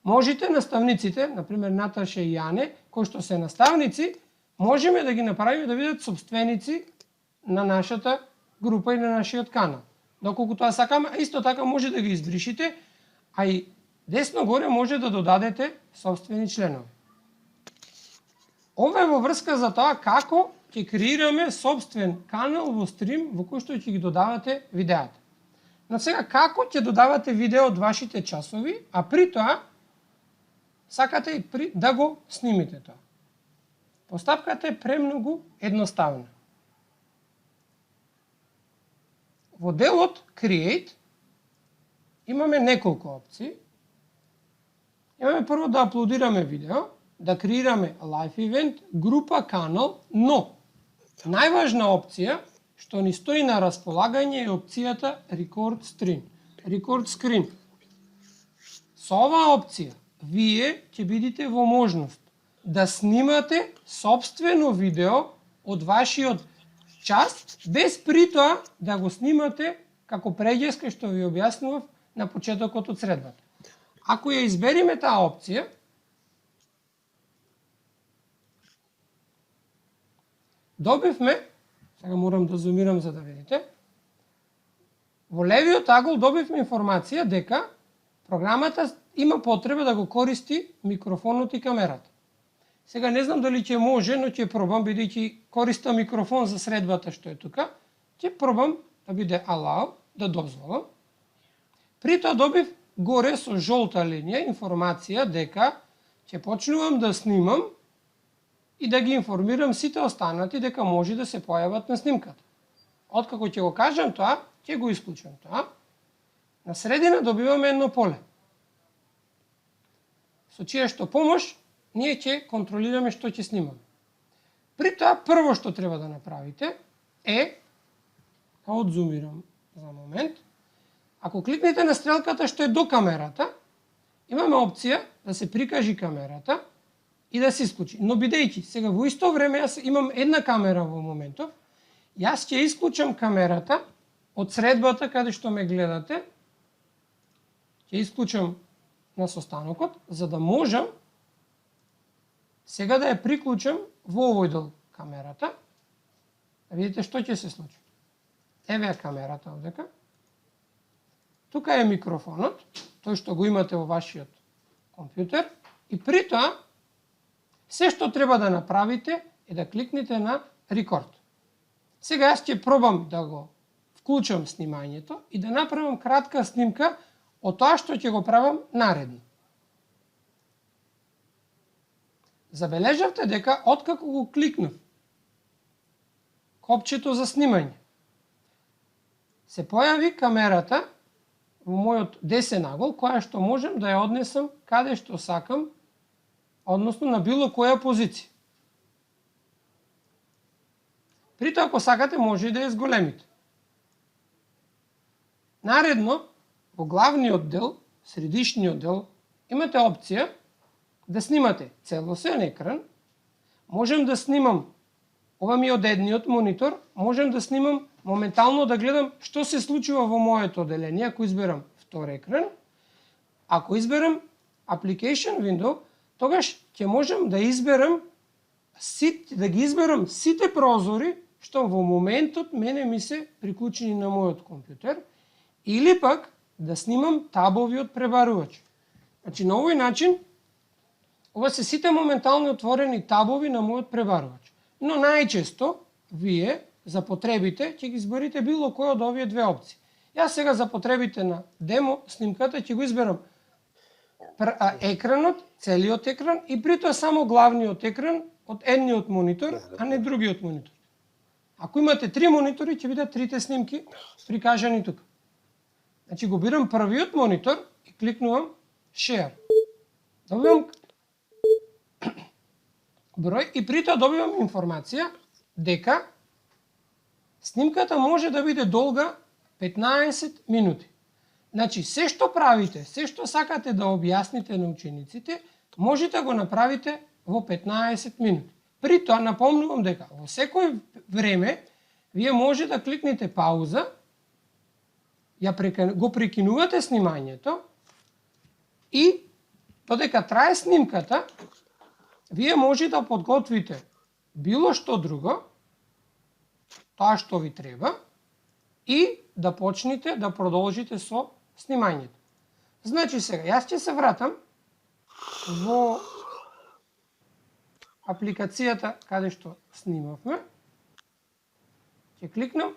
можете наставниците, например Наташа и Јане, кои што се наставници, можеме да ги направиме да бидат собственици на нашата група и на нашиот канал. доколку тоа сакаме, а исто така може да ги избришите, а и десно горе може да додадете собствени членови. Ова е во врска за тоа како ќе креираме собствен канал во стрим во кој што ќе ги додавате видеата. Но сега како ќе додавате видео од вашите часови, а при тоа сакате и да го снимите тоа. Постапката е премногу едноставна. Во делот Create имаме неколку опции. Имаме прво да аплодираме видео, да креираме live event, група, канал, но најважна опција што ни стои на располагање е опцијата Record Stream, Record Screen. Со оваа опција вие ќе бидете во можност да снимате собствено видео од вашиот час, без при тоа да го снимате како преѓеска што ви објаснував на почетокот од средбата. Ако ја избериме таа опција, добивме, сега морам да зумирам за да видите, во левиот агол добивме информација дека програмата има потреба да го користи микрофонот и камерата. Сега не знам дали ќе може, но ќе пробам, бидејќи користам микрофон за средбата што е тука, ќе пробам да биде allow, да дозволам. При тоа добив горе со жолта линија информација дека ќе почнувам да снимам и да ги информирам сите останати дека може да се појават на снимката. Откако ќе го кажам тоа, ќе го исклучам тоа. На средина добиваме едно поле, со чија што помош ние ќе контролираме што ќе снимаме. При тоа прво што треба да направите е, да одзумирам за момент, ако кликнете на стрелката што е до камерата, имаме опција да се прикажи камерата и да се исклучи. Но бидејќи сега во исто време јас имам една камера во моментов, јас ќе исклучам камерата од средбата каде што ме гледате, ќе исклучам на состанокот, за да можам сега да ја приклучам во овој дел камерата, да видите што ќе се случи. Еве е камерата овдека. Тука е микрофонот, тој што го имате во вашиот компјутер, и при тоа се што треба да направите е да кликнете на Record. Сега јас ќе пробам да го вклучам снимањето и да направам кратка снимка од тоа што ќе го правам наредно. Забележавте дека откако го кликнав копчето за снимање, се појави камерата во мојот десен агол, која што можем да ја однесам каде што сакам, односно на било која позиција. При тоа, ако сакате, може и да ја зголемите. Наредно, во главниот дел, средишниот дел, имате опција да снимате целосен екран. Можем да снимам, ова ми е од едниот монитор, можем да снимам моментално да гледам што се случува во моето оделение, ако изберам втор екран. Ако изберам Application Window, тогаш ќе можам да изберам да ги изберам сите прозори што во моментот мене ми се приклучени на мојот компјутер, или пак да снимам табови од пребарувач. Значи на овој начин ова се сите моментално отворени табови на мојот пребарувач. Но најчесто вие за потребите ќе ги изберите било кој од овие две опции. Јас сега за потребите на демо снимката ќе го изберам екранот, целиот екран и при тоа само главниот екран од едниот монитор, а не другиот монитор. Ако имате 3 монитори, ќе бидат трите снимки прикажани тука. Значи го бирам првиот монитор и кликнувам Share. Добивам број и при тоа добивам информација дека снимката може да биде долга 15 минути. Значи, се што правите, се што сакате да објасните на учениците, можете да го направите во 15 минути. При тоа напомнувам дека во секој време вие може да кликнете пауза, го прекинувате снимањето и додека трае снимката, вие може да подготвите било што друго, тоа што ви треба, и да почнете да продолжите со снимањето. Значи сега, јас ќе се вратам во апликацијата каде што снимавме. Ќе кликнам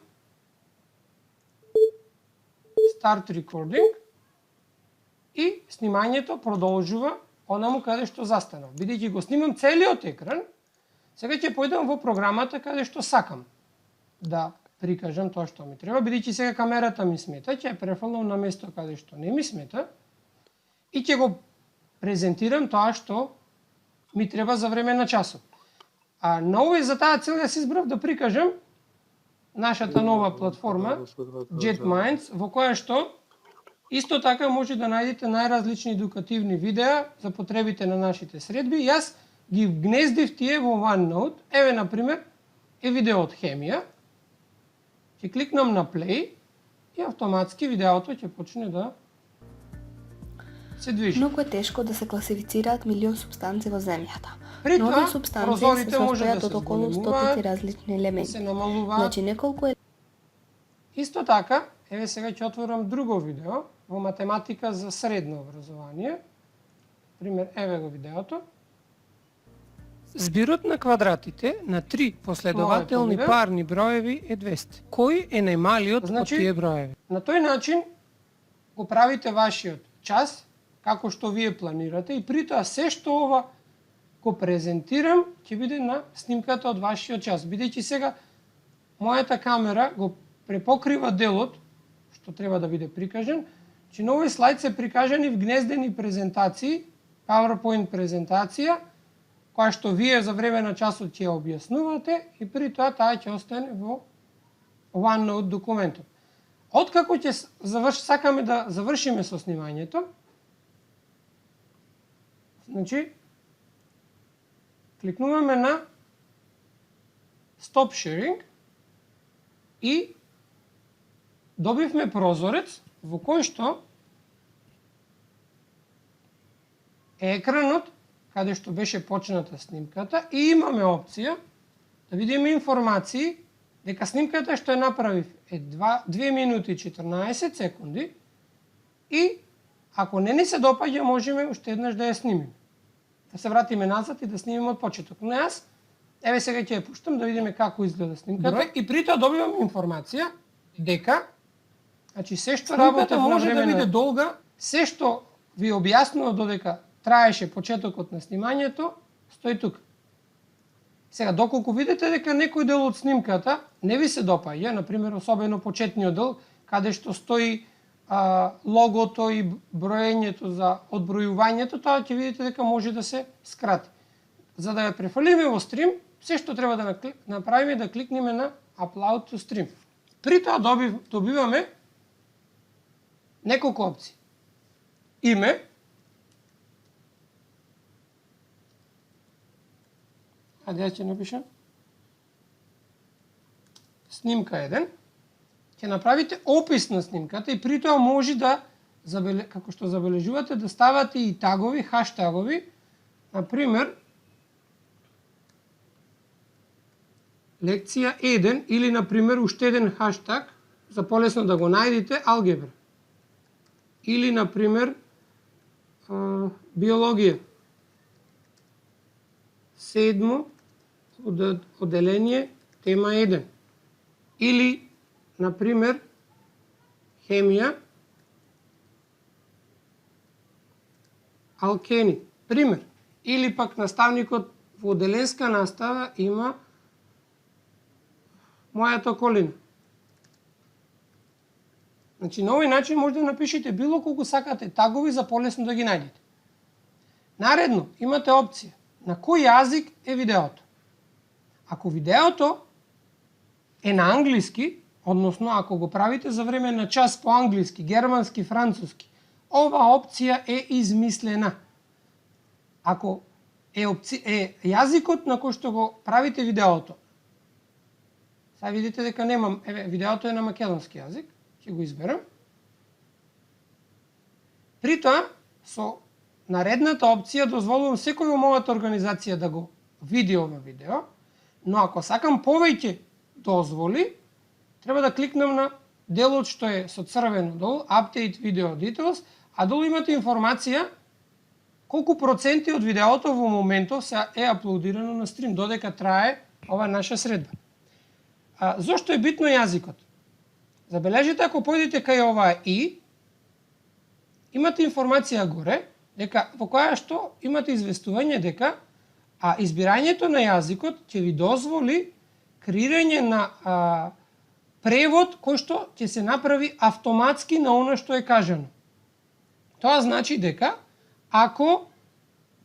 Start Recording и снимањето продолжува онаму каде што застанав. Бидејќи го снимам целиот екран, сега ќе појдам во програмата каде што сакам да прикажам тоа што ми треба, бидејќи сега камерата ми смета, ќе ја префрлам на место каде што не ми смета и ќе го презентирам тоа што ми треба за време на часот. А на овој за таа цел јас избрав да прикажам нашата нова платформа JetMinds, во која што исто така може да најдете најразлични едукативни видеа за потребите на нашите средби. Јас ги вгнездив тие во OneNote. Еве, например, е видео од хемија. Ќе кликнам на play и автоматски видеото ќе почне да се движи. Многу е тешко да се класифицираат милион супстанции во земјата. При Но тоа, овие супстанции се прозорите може да состојат се од околу зголемуваат, 100 различни да елементи. се намалуваат. Значи неколку е Исто така, еве сега ќе отворам друго видео во математика за средно образование. Пример, еве го видеото. Збирот на квадратите на три последователни видео. парни броеви е 200. Кој е најмалиот Значи, од тие броеви? На тој начин го правите вашиот час како што вие планирате и при тоа се што ова го презентирам ќе биде на снимката од вашиот час. Бидејќи сега мојата камера го препокрива делот што треба да биде прикажан, че на овој слайд се прикажани вгнездени презентации, PowerPoint презентација, која што вие за време на часот ќе ја објаснувате и при тоа таа ќе остане во OneNote документот. Откако ќе сакаме да завршиме со снимањето, значи кликнуваме на Stop Sharing и добивме прозорец во кој што е екранот каде што беше почната снимката и имаме опција да видиме информации дека снимката што ја направив е 2 минути и 14 секунди и ако не ни се допаѓа можеме уште еднаш да ја снимиме. Да се вратиме назад и да снимиме од почеток. Но јас еве сега ќе ја пуштам да видиме како изгледа снимката и при тоа добивам информација дека значи се што работев може да биде долга, се што ви објаснува додека траеше почетокот на снимањето, стои тука. Сега, доколку видите дека некој дел од снимката не ви се допаѓа, например, особено почетниот дел, каде што стои логото и броењето за одбројувањето, тоа ќе видите дека може да се скрати. За да ја префрлиме во стрим, се што треба да направиме да кликнеме на Upload to Stream. При тоа добиваме неколку опции. Име, ајде ја ќе напишам, снимка 1, ќе направите опис на снимката и при тоа може да, како што забележувате, да ставате и тагови, хаштагови, например, лекција 1 или, например, уште еден хаштаг, за полесно да го најдете, алгебра. Или, например, биологија. 7 одделение, тема 1. Или, например, хемија, алкени. Пример. Или пак наставникот во одделенска настава има мојата околина. Значи, на овој начин може да напишете било колку сакате тагови за полесно да ги најдете. Наредно, имате опција на кој јазик е видеото. Ако видеото е на англиски, односно ако го правите за време на час по англиски, германски, француски, ова опција е измислена. Ако е јазикот на кој што го правите видеото, сега видите дека немам, еве, видеото е на македонски јазик, ќе го изберам. При тоа, со наредната опција дозволувам секој во мојата организација да го види ова видео, но ако сакам повеќе дозволи, треба да кликнам на делот што е со црвено долу, Update Video Details, а долу имате информација колку проценти од видеото во моментов се е аплодирано на стрим, додека трае ова наша средба. Зошто е битно јазикот? Забележите, ако појдете кај оваа и, имате информација горе, дека во која што имате известување дека избирањето на јазикот ќе ви дозволи креирање на превод кој што ќе се направи автоматски на оно што е кажано. Тоа значи дека ако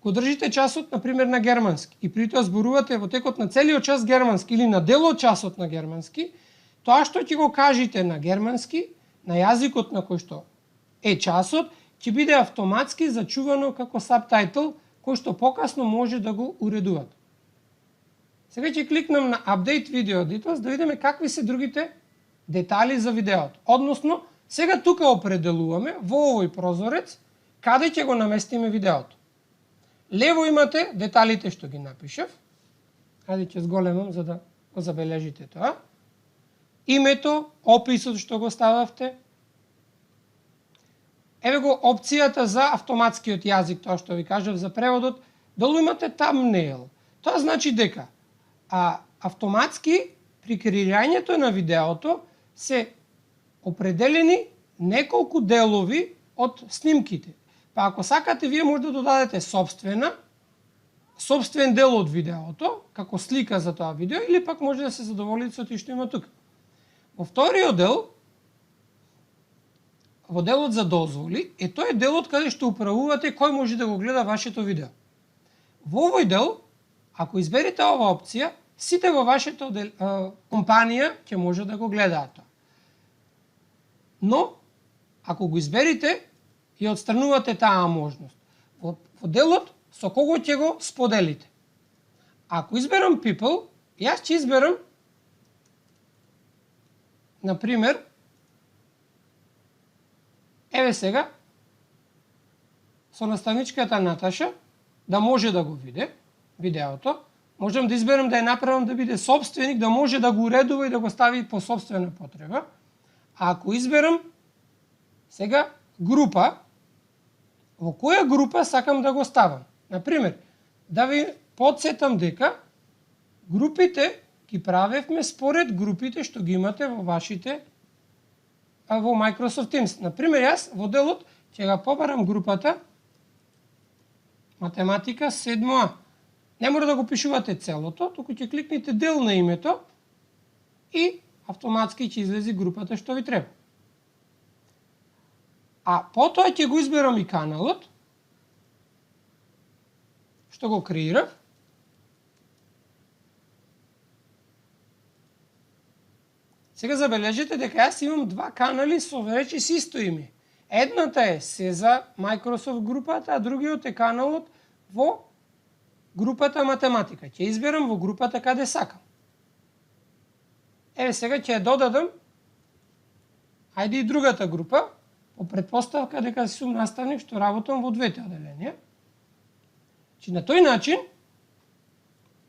го држите часот, например, на германски и при тоа зборувате во текот на целиот час германски или на дел од часот на германски, тоа што ќе го кажете на германски, на јазикот на кој што е часот, ќе биде автоматски зачувано како сабтајтл, кој што покасно може да го уредуват. Сега ќе кликнам на Update Video Details да видиме какви се другите детали за видеото. Односно, сега тука определуваме во овој прозорец каде ќе го наместиме видеото. Лево имате деталите што ги напишав. Ајде ќе зголемам за да го забележите тоа. Името, описот што го стававте. Еве го опцијата за автоматскиот јазик, тоа што ви кажав за преводот. Долу имате thumbnail. Тоа значи дека автоматски при креирањето на видеото се определени неколку делови од снимките. Па ако сакате, вие може да додадете собствен дел од видеото, како слика за тоа видео, или пак може да се задоволите со тоа што има тука. Во вториот дел, во делот за дозволи, тоа е делот каде што управувате кој може да го гледа вашето видео. Во овој дел, ако изберете оваа опција, сите во вашата компанија ќе може да го гледаат тоа. Но, ако го изберите и отстранувате таа можност, во делот со кого ќе го споделите. Ако изберам people, јас ќе изберам, например, еве сега, со наставничката Наташа, да може да го види видеото, можам да изберам да ја направам да биде собственик, да може да го уредува и да го стави по собствена потреба. А ако изберам сега група, во која група сакам да го ставам? Например, да ви подсетам дека групите ги правевме според групите што ги имате во вашите во Microsoft Teams. Например, јас во делот ќе ga побарам групата математика 7А. Не мора да го пишувате целото, туку ќе кликнете дел на името и автоматски ќе излезе групата што ви треба. А потоа ќе го изберам и каналот, што го креирав. Сега забележете дека јас имам два канали со речиси исто име. Едната е се за Microsoft групата, а другиот е каналот во групата математика. Ќе изберам во групата каде сакам. Еве сега ќе ја додадам, ајде и другата група, по предпоставка дека сум наставник што работам во двете оделенија. На тој начин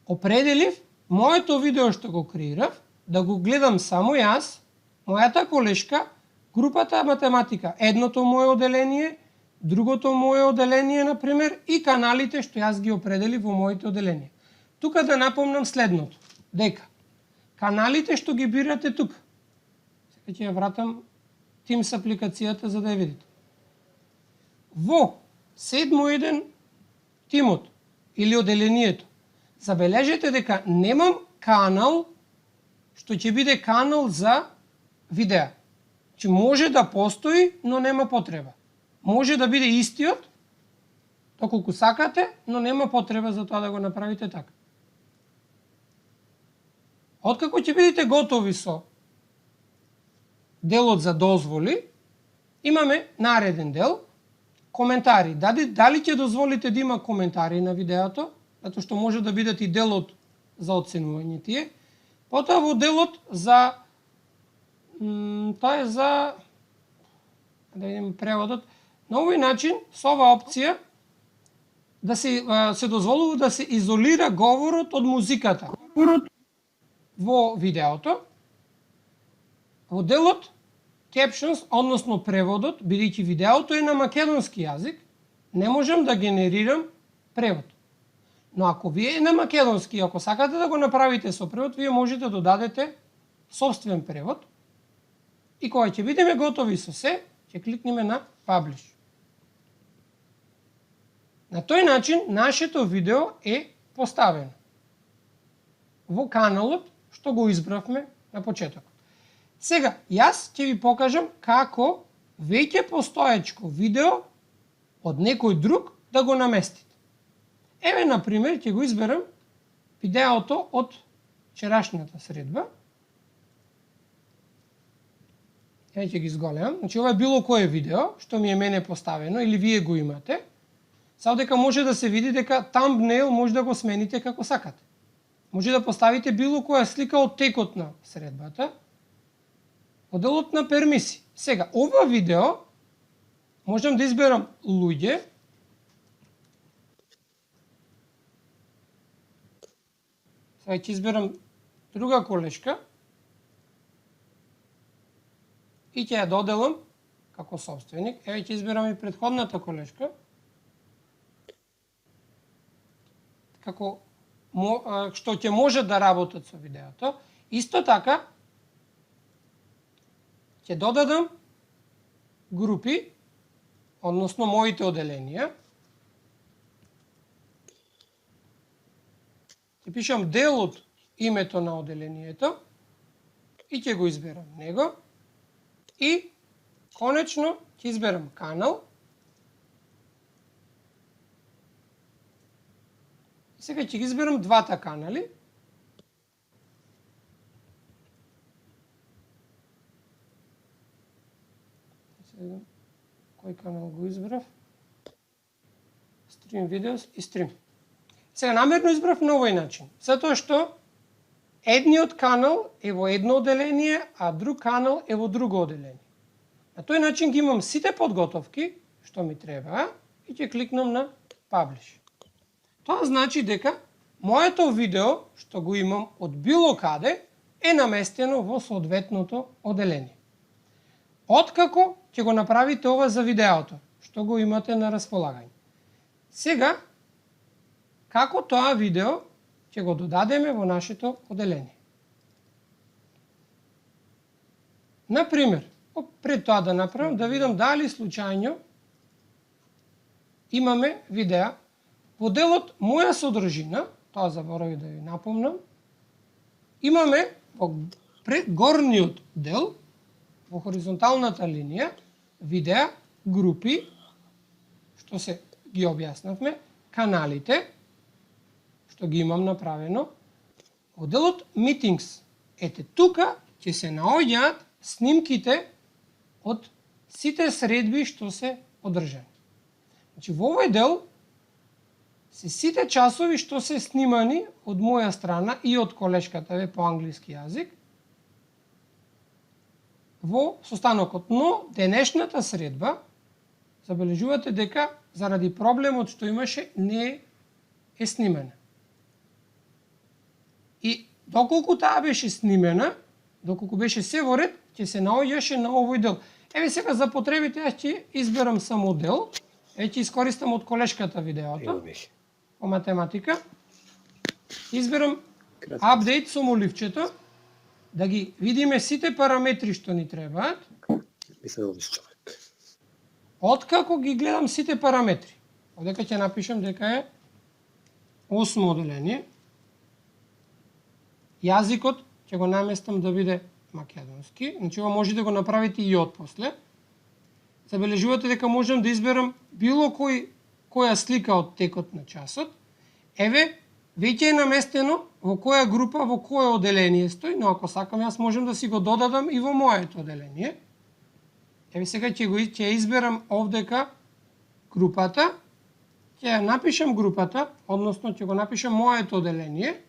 определив моето видео што го креирав, да го гледам само јас, мојата колешка, групата математика, едното мое оделение, другото мое оделение, например, и каналите што јас ги определив во моите оделенија. Тука да напомнам следното, дека каналите што ги бирате тука, сега ќе ја вратам Teams апликацијата за да ја видите. Во 7.1 тимот или оделението, забележете дека немам канал што ќе биде канал за видеа. Че може да постои, но нема потреба. Може да биде истиот, доколку сакате, но нема потреба за тоа да го направите така. Откако ќе бидете готови со делот за дозволи, имаме нареден дел, коментари. Дали ќе дозволите да има коментари на видеото, затоа што може да бидат и делот за оценување тие. Потоа во делот за тоа е за да видим преводот. На овој начин со оваа опција да се дозволува да се изолира говорот од музиката. Во видеото, во делот captions, односно преводот, бидејќи видеото е на македонски јазик, не можам да генерирам превод. Но ако вие е на македонски, ако сакате да го направите со превод, вие можете да додадете собствен превод. И кога ќе бидеме готови со се, ќе кликнеме на Publish. На тој начин, нашето видео е поставено во каналот што го избравме на почетокот. Сега, јас ќе ви покажам како веќе постоечко видео од некој друг да го наместите. Еве, например, ќе го изберам видеото од вчерашната средба. Еве ќе ги изголемам. Значи, ова е било кое видео, што ми е мене поставено, или вие го имате. Само дека може да се види дека thumbnail може да го смените како сакате. Може да поставите било која слика од текот на средбата, од делот на пермиси. Сега, ова видео, можам да изберам луѓе, сега ќе изберам друга колешка и ќе ја доделам како собственик. Еве ќе изберам и претходната колешка, како што ќе може да работат со видеото. Исто така, ќе додадам групи, односно моите оделенија. Ќе пишам дел од името на оделението и ќе го изберам него. И конечно ќе изберам канал. Сега ќе ги изберам двата канали. Сега, кој канал го избрав? Stream Videos и Stream. Сега намерно избрав на овој начин, затоа што едниот канал е во едно оделение, а друг канал е во друго оделение. На тој начин ги имам сите подготовки што ми треба и ќе кликнам на Publish. Тоа значи дека моето видео што го имам од било каде е наместено во соодветното оделение. Откако ќе го направите ова за видеото, што го имате на располагање. Сега, како тоа видео ќе го додадеме во нашето оделение. Например, пред тоа да направам, да видам дали случајно имаме видеа во делот моја содржина, тоа заборавив да ви напомнам, имаме во горниот дел, во хоризонталната линија, видеа, групи, што се ги објаснавме, каналите, што ги имам направено, во делот Meetings. Ете, тука ќе се наоѓаат снимките од сите средби што се одржани. Значи, во овој дел се сите часови што се снимани од моја страна и од колешката по англиски јазик во состанокот. Но денешната средба, забележувате дека заради проблемот што имаше, не е снимена. И доколку таа беше снимена, доколку беше се во ред, ќе се наоѓаше на овој дел. Еве сега за потребите јас ќе изберам само дел, ќе искористам од колешката видеото по математика. Изберам апдейт со моливчето, да ги видиме сите параметри што ни требаат. Откако ги гледам сите параметри, одека ќе напишам дека е 8 оделение, јазикот ќе го наместам да биде македонски, значи ова може да го направите и отпосле. Забележувате дека можам да изберам било која слика од текот на часот. Еве, веќе е наместено во која група, во кое оделение стои, но ако сакам јас можам да си го додадам и во моето оделение. Еве сега ќе изберам овдека групата, ќе ја напишам групата, односно ќе го напишам моето оделение.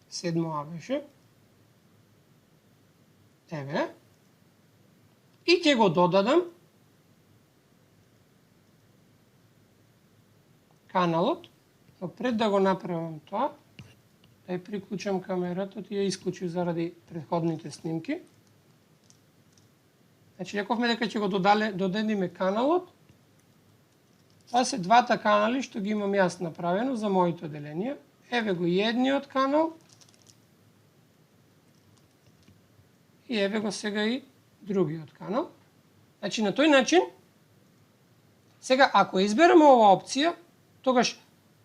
Седмо А беше. Еве. И ќе го додадам каналот Но пред да го направам тоа, да ја приклучам камерата, ти ја исклучив заради претходните снимки. Значи, рековме дека ќе го додадиме каналот. Тоа се двата канали што ги имам јас направено за моите оделенија. Еве го едниот канал. И еве го сега и другиот канал. Значи, на тој начин, сега, ако избераме ова опција, тогаш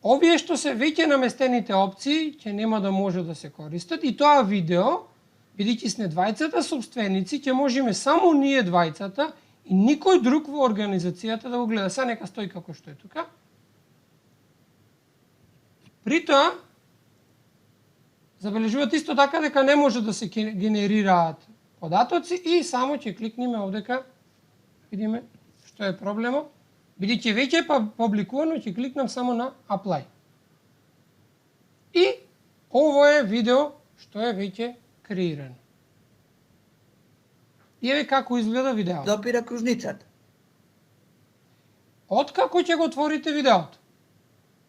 овие што се веќе наместените опции ќе нема да може да се користат и тоа видео, бидејќи сме двајцата собственици, ќе можеме само ние двајцата и никој друг во организацијата да го гледа. Са нека стои како што е тука. При тоа, забележувате исто така дека не може да се генерираат податоци и само ќе кликнеме овдека, видиме што е проблемот. Бидејќи веќе е публикувано, ќе кликнам само на Apply. И ово е видео што е веќе креирано. И еве како изгледа видеото. Допира кружницата. Откако ќе го отворите видеото,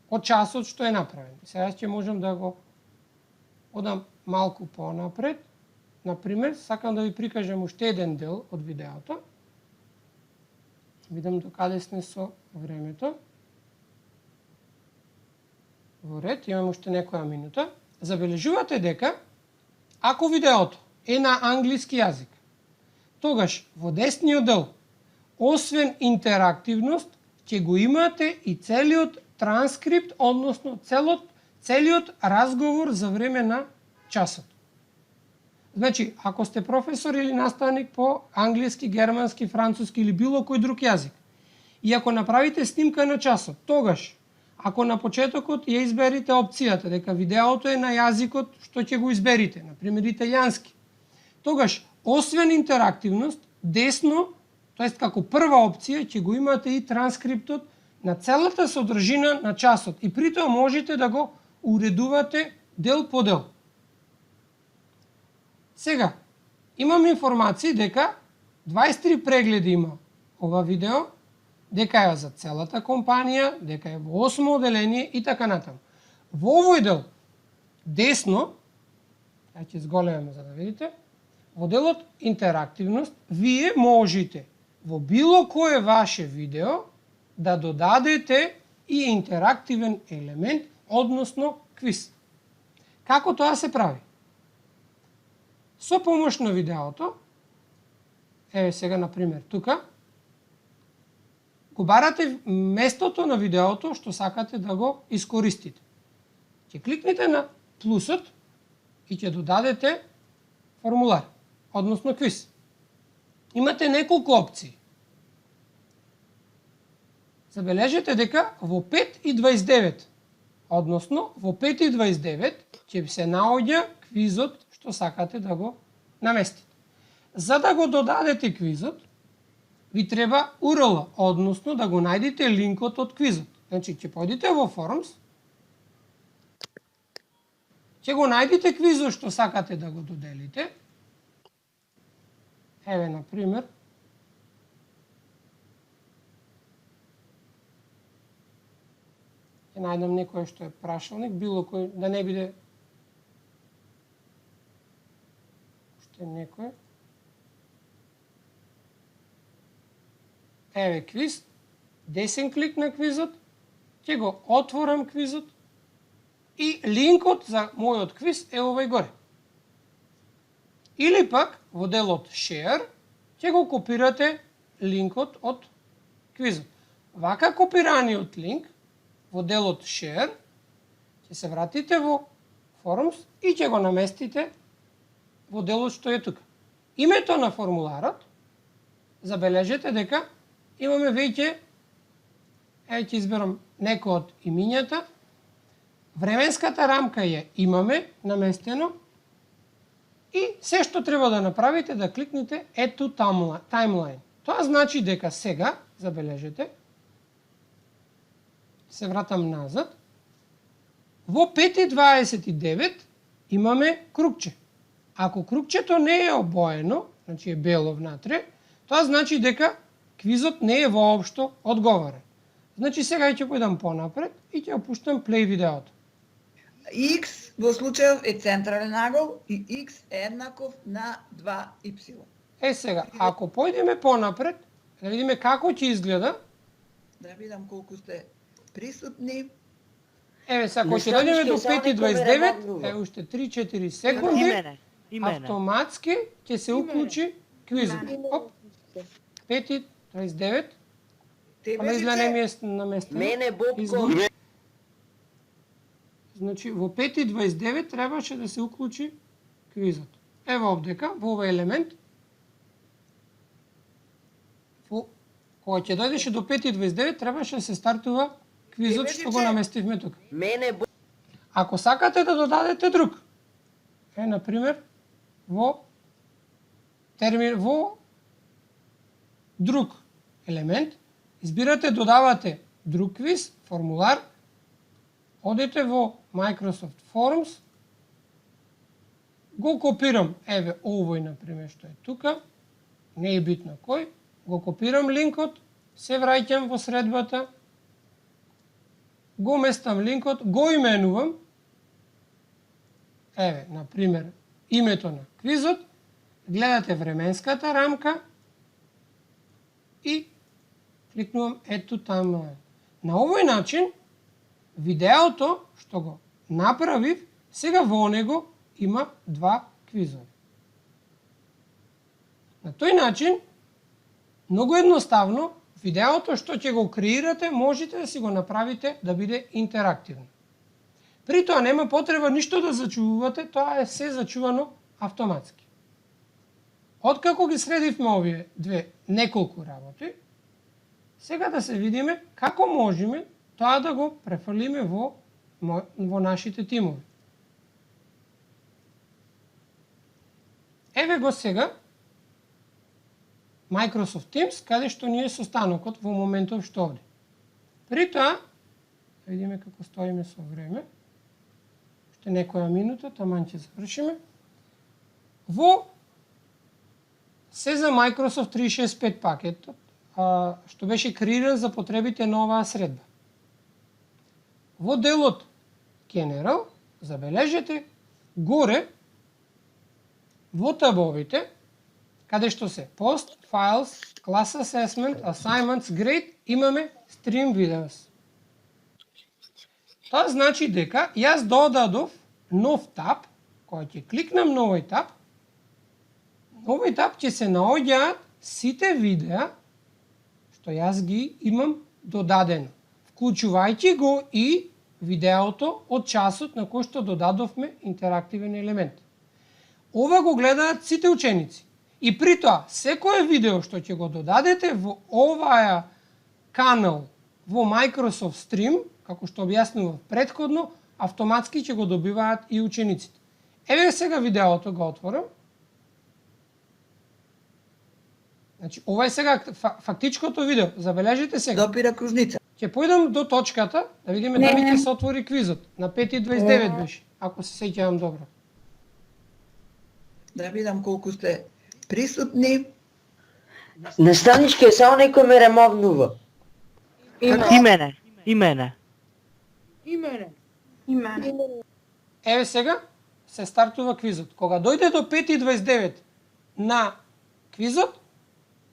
од часот што е направен. Сега ќе можам да го одам малку понапред. Например, сакам да ви прикажам уште еден дел од видеото. Видам до каде сме со времето. Во ред, имам уште некоја минута. Забележувате дека, ако видеото е на англиски јазик, тогаш во десниот дел, освен интерактивност, ќе го имате и целиот транскрипт, односно целиот разговор за време на часот. Значи, ако сте професор или наставник по англиски, германски, француски или било кој друг јазик, и ако направите снимка на часот, тогаш, ако на почетокот ја изберите опцијата дека видеото е на јазикот што ќе го изберите, например италијански, тогаш, освен интерактивност, десно, тоест како прва опција, ќе го имате и транскриптот на целата содржина на часот и при тоа можете да го уредувате дел по дел. Сега, имам информации дека 23 прегледи има ова видео, дека е за целата компанија, дека е во 8 оделение и така натаму. Во овој дел, десно, ја ќе зголемам за да видите, во делот интерактивност, вие можете во било кое ваше видео да додадете и интерактивен елемент, односно квиз. Како тоа се прави? Со помош на видеото, еве сега, например, тука, го барате местото на видеото што сакате да го искористите. Ќе кликнете на плюсот и ќе додадете формулар, односно квиз. Имате неколку опции. Забележете дека во 5:29, односно во 5:29 ќе се наоѓа квизот што сакате да го наместите. За да го додадете квизот, ви треба URL, односно да го најдете линкот од квизот. Значи, ќе појдете во Forms, ќе го најдете квизот што сакате да го доделите. Еве, например, ќе најдам некој што е прашалник, било кој, да не биде уште некој. Еве квиз, десен клик на квизот, ќе го отворам квизот и линкот за мојот квиз е овој горе. Или пак во делот Share ќе го копирате линкот од квизот. Вака копираниот линк во делот Share ќе се вратите во Forms и ќе го наместите во делот што е тука. Името на формуларот, забележете дека имаме веќе, ќе изберам некој од имињата, временската рамка ја имаме наместено и се што треба да направите да кликнете Add to Timeline. Тоа значи дека сега, забележете, се вратам назад, во 5:29 имаме крупче. Ако крупчето не е обоено, значи е бело внатре, тоа значи дека квизот не е воопшто одговорен. Значи сега ќе појдам понапред и ќе опуштам плей видеото. X во случајов е централен агол и X е еднаков на 2Y. Сега, ако појдеме понапред, да видиме како ќе изгледа. Да видам колку сте присутни. Еве сега, ако ќе дојдеме до 5:29, уште 3-4 секунди, автоматски ќе се уклучи квизот. Оп, 5:29. Ама изгледа не ми е наместено. Мене, Бобко. Изгледа. Значи, во 5:29 требаше да се уклучи квизот. Ево овдека, во овој елемент, кога ќе дојдеше до 5:29, требаше да се стартува квизот што го наместивме тука. Мене, Ако сакате да додадете друг, например, во друг елемент, избирате, додавате друг квиз, формулар, одете во Microsoft Forms, го копирам, еве овој, например, што е тука, не е битно кој, го копирам линкот, се враќам во средбата, го местам линкот, го именувам, еве, например, името на квизот, гледате временската рамка и кликнувам ето таму. На овој начин, видеото што го направив, сега во него има два квизови. На тој начин, многу едноставно, видеото што ќе го креирате, можете да си го направите да биде интерактивно. При тоа нема потреба ништо да зачувате, тоа е се зачувано автоматски. Откако ги средивме овие неколку работи, сега да се видиме како можеме тоа да го префрлиме во нашите тимови. Еве го сега Microsoft Teams, каде што ни е состанокот во моментов што овде. При тоа, видиме како стоиме со време, уште некоја минута, таман ќе завршиме. Во се за Microsoft 365 пакетот, што беше креиран за потребите на оваа средба. Во делот General, забележете, горе, во табовите, каде што се Post, Files, Class Assessment, Assignments, Grade, имаме Stream Videos. Тоа значи дека јас додадов нов таб, кој ќе кликнам на овој таб, ќе се наоѓаат сите видеа што јас ги имам додадено, вклучувајќи го и видеото од часот на кој што додадовме интерактивен елемент. Ова го гледаат сите ученици. И при тоа, секое видео што ќе го додадете во оваа канал во Microsoft Stream, како што објаснував претходно, автоматски ќе го добиваат и учениците. Еве сега видеото го отворам. Значи, ова е сега фактичкото видео. Забележите сега. Допира кружница. Ќе појдам до точката, да видиме дали ќе се отвори квизот. На 5:29 беше, ако се сеќавам добро. Да видам колку сте присутни. Не станичке, само некој ме ремовнува. И мене. Еве сега се стартува квизот. Кога дојде до 5:29 на квизот,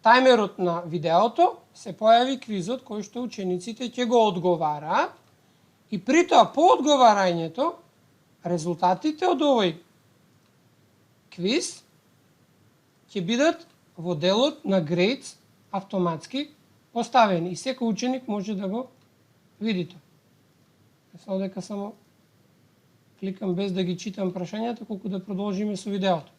тајмерот на видеото, се појави квизот кој што учениците ќе го одговараат и при тоа по одговарањето резултатите од овој квиз ќе бидат во делот на Grades автоматски поставени и секој ученик може да го види тоа. Сега дека само кликам без да ги читам прашањата, колку да продолжиме со видеото.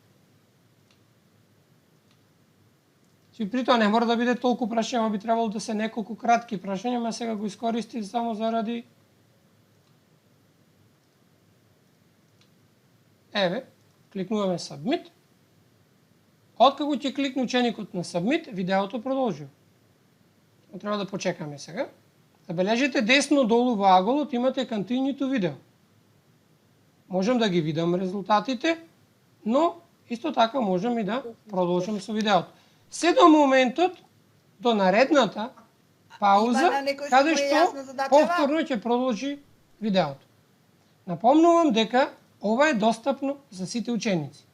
При тоа не мора да биде толку прашања, би требало да се неколку кратки прашања, ама сега го искористив само заради... Еве, кликнуваме Submit. Откако ќе кликне ученикот на Submit, видеото продолжува. Треба да почекаме сега. Забележете десно долу во аголот имате Continue to Video. Можам да ги видам резултатите, но исто така можам и да продолжам со видеото. Се до моментот, до наредната пауза, Има на некој каде му е што јасна задачава? повторно ќе продолжи видеото. Напомнувам дека ова е достапно за сите ученици.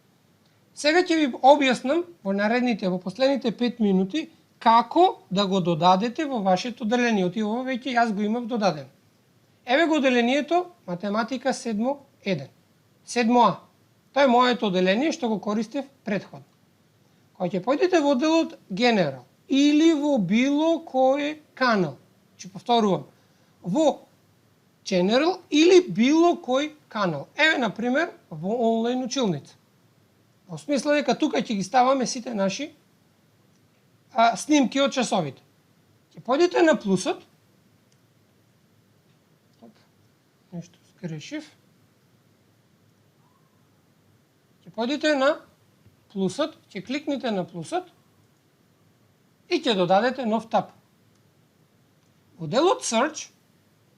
Сега ќе ви објаснам во последните 5 минути како да го додадете во вашето деление. И ова веќе јас го имав додадено. Еве го делението математика 7.1. 7А. Тоа е моето деление што го користев претходно. Кога ќе појдете во делот General или во било кој канал, ќе повторувам, во General или било кој канал. Еве, например, во онлайн училница. Во смисла дека тука ќе ги ставаме сите наши снимки од часовите. Ќе појдете на плюсот. Нешто сгрешив. Ќе појдете на плюсот, ќе кликнете на плюсот и ќе додадете нов таб. Во делот Search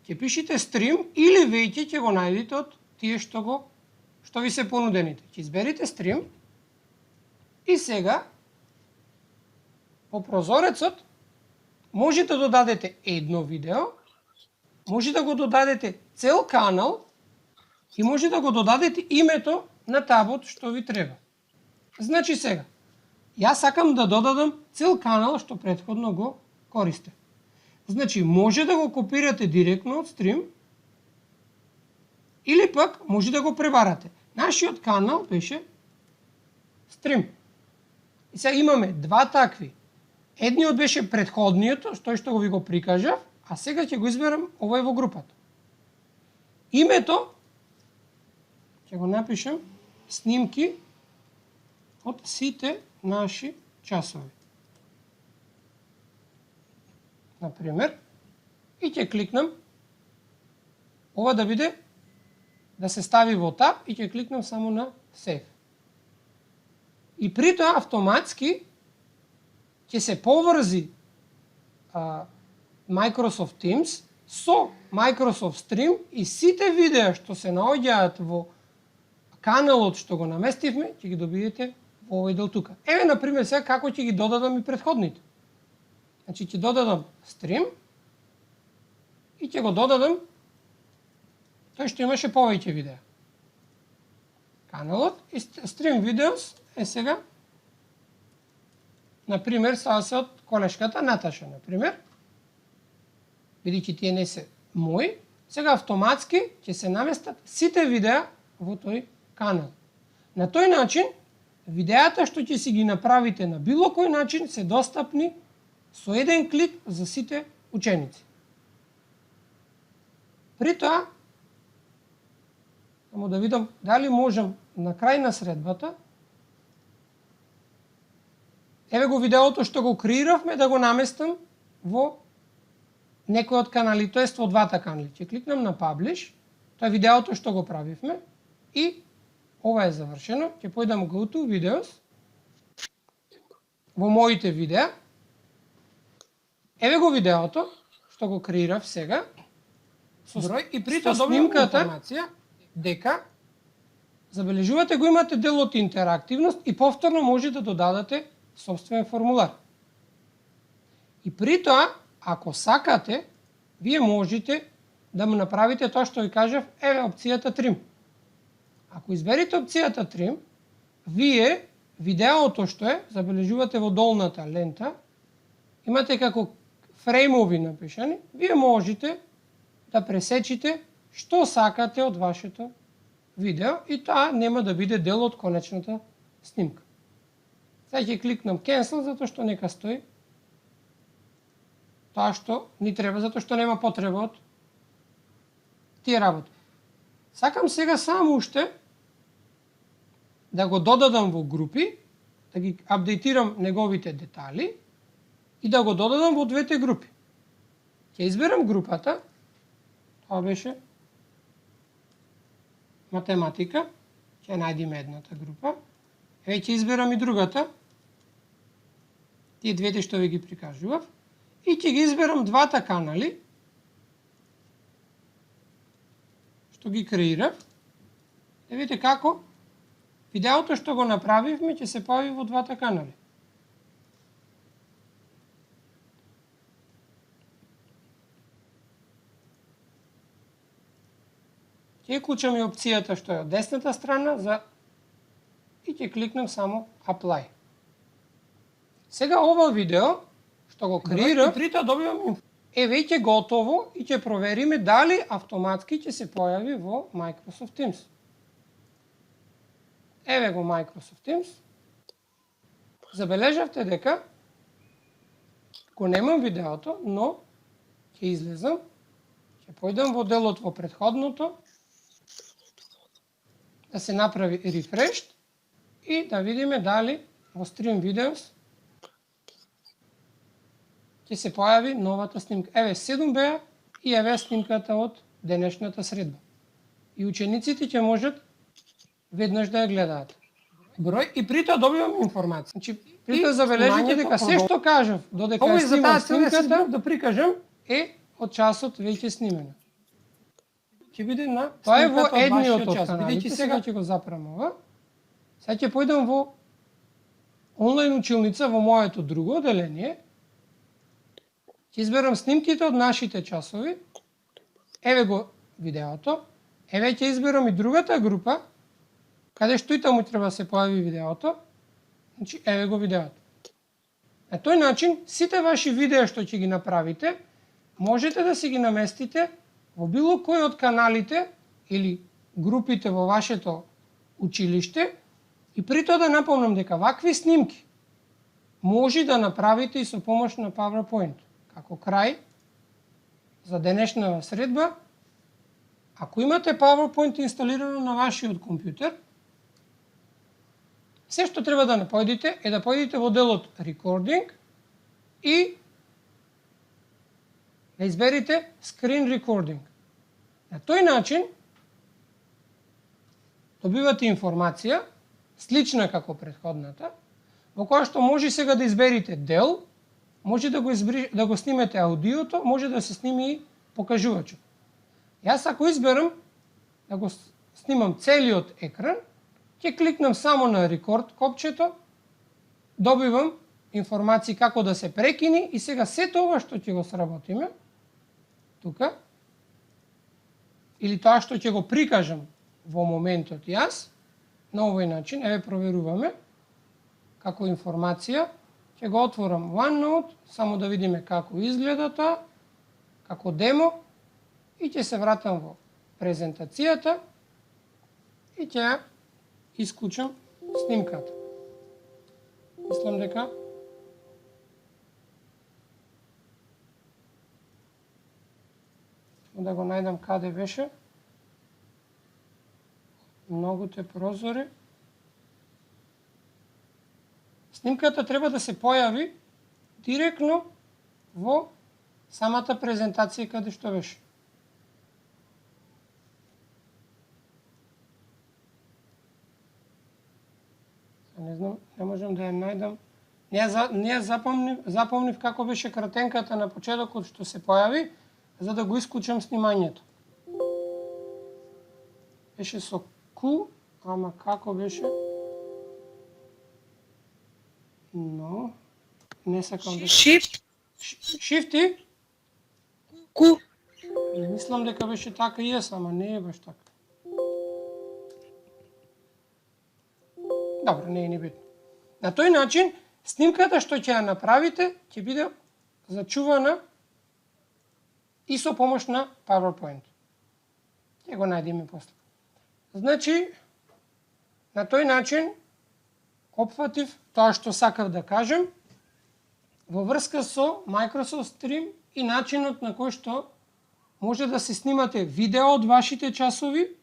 ќе пишете стрим или веќе ќе го најдете од тие што ви се понудените. Ќе изберете стрим и сега по прозорецот може да додадете едно видео, може да го додадете цел канал и може да го додадете името на табот што ви треба. Значи сега, јас сакам да додадам цел канал што претходно го користев. Значи, може да го копирате директно од стрим или пак може да го пребарате. Нашиот канал беше стрим. И сега имаме два такви. Едниот беше претходниот, тој што ви го прикажав, а сега ќе го изберам овој во групата. Името ќе го напишам снимки од сите наши часови. Например, и ќе кликнам ова да биде да се стави во таб и ќе кликнам само на Save. И при тоа автоматски ќе се поврзи Microsoft Teams со Microsoft Stream и сите видеа што се наоѓаат во каналот што го наместивме, ќе ги добиете во овој дел тука. Еве, например, сега како ќе ги додадам и претходните. Значи, ќе додадам стрим и ќе го додадам тој што имаше повеќе видеа. Каналот и стрим видеос е сега, например, се од колешката Наташа, например. Бидејќи тие не се мои, сега автоматски ќе се наместат сите видеа во тој канал. На тој начин, видеата што ќе си ги направите на било кој начин се достапни со еден клик за сите ученици. При тоа, само да видам дали можам на крај на средбата, еве го видеото што го креиравме да го наместам во некој од канали, тоест во двата канали. Ќе кликнам на Publish, тоа е видеото што го правивме и ова е завршено. Ќе појдам Go to Videos, во моите видеа. Еве го видеото што го креирав сега со број и при тоа снимката информација дека забележувате го имате делот интерактивност и повторно може да додадете собствен формулар. И при тоа, ако сакате, вие можете да му направите тоа што ви кажав, еве опцијата Trim. Ако изберете опцијата Trim, вие видеото што е, забележувате во долната лента, имате како фреймови напишани, вие можете да пресечите што сакате од вашето видео и тоа нема да биде дел од конечната снимка. Сега ќе кликнам Cancel, затоа што нека стои тоа што ни треба, затоа што нема потреба од тие работи. Сакам сега само уште да го додадам во групи, да ги апдейтирам неговите детали и да го додадам во двете групи. Ќе изберам групата, тоа беше математика, ќе најдеме едната група, еве ќе изберам и другата, тие двете што ви ги прикажував, и ќе ги изберам двата канали, што ги креирав. Видите како видеото што го направивме ќе се појави во двата канали. Ќе клучам и опцијата што е од десната страна и ќе кликнам само Apply. Сега ова видео што го креира, при тоа добивам веќе готово и ќе провериме дали автоматски ќе се појави во Microsoft Teams. Еве го Microsoft Teams. Забележавте дека го немам видеото, но ќе излезам, ќе појдам во делот во претходното, да се направи рефреш и да видиме дали во Stream Videos ќе се појави новата снимка. Еве 7 беа и еве снимката од денешната средба. И учениците ќе можат веднаш да ја гледаат. Број и при тоа добивам информација. Значи, при тоа забележите дека се што кажав, додека ја снимам снимката, да прикажам, од часот веќе снимено. Ќе биде на тоа е во едниот од каналите, сега ќе го запрам ова. Сега ќе појдам во онлайн училница во моето друго оделение. Ќе изберам снимките од нашите часови. Еве го видеото. Еве ќе изберам и другата група, каде што и таму треба да се појави видеото. Значи, еве го видеото. На тој начин, сите ваши видеа што ќе ги направите, можете да си ги наместите во било кој од каналите или групите во вашето училиште и при тоа да напомнам дека вакви снимки може да направите и со помош на PowerPoint. Како крај за денешната средба, ако имате PowerPoint инсталирано на вашиот компјутер, се што треба да појдете е да појдете во делот Recording и да изберите Screen Recording. На тој начин добивате информација, слична како претходната, во која што може сега да изберите дел, може да го снимете аудиото, може да се сними и покажувачот. Јас ако изберам да го снимам целиот екран, ќе кликнам само на рекорд копчето, добивам информации како да се прекини и сега сето ова што ќе го сработиме тука, или тоа што ќе го прикажам во моментот јас, на овој начин, еве проверуваме, како информација, ќе го отворам OneNote, само да видиме како изгледа тоа, како демо, и ќе се вратам во презентацијата и ќе ја исклучам снимката. Мислам дека да го најдам каде беше. Многуте прозори. Снимката треба да се појави директно во самата презентација каде што беше. Не знам, не можам да ја најдам. Не ја запомнив како беше кратенката на почетокот што се појави, за да го исклучам снимањето. Беше со Q, ама како беше? Но, не сакам да... Shift. Shift-и? Q. Мислам дека беше така и јас, ама не е баш така. Добро, не е ни битно. На тој начин, снимката што ќе ја направите, ќе биде зачувана и со помош на PowerPoint. Ќе го најдеме после. Значи, на тој начин, опфатив тоа што сакав да кажем, во врска со Microsoft Stream и начинот на кој што може да се снимате видео од вашите часови.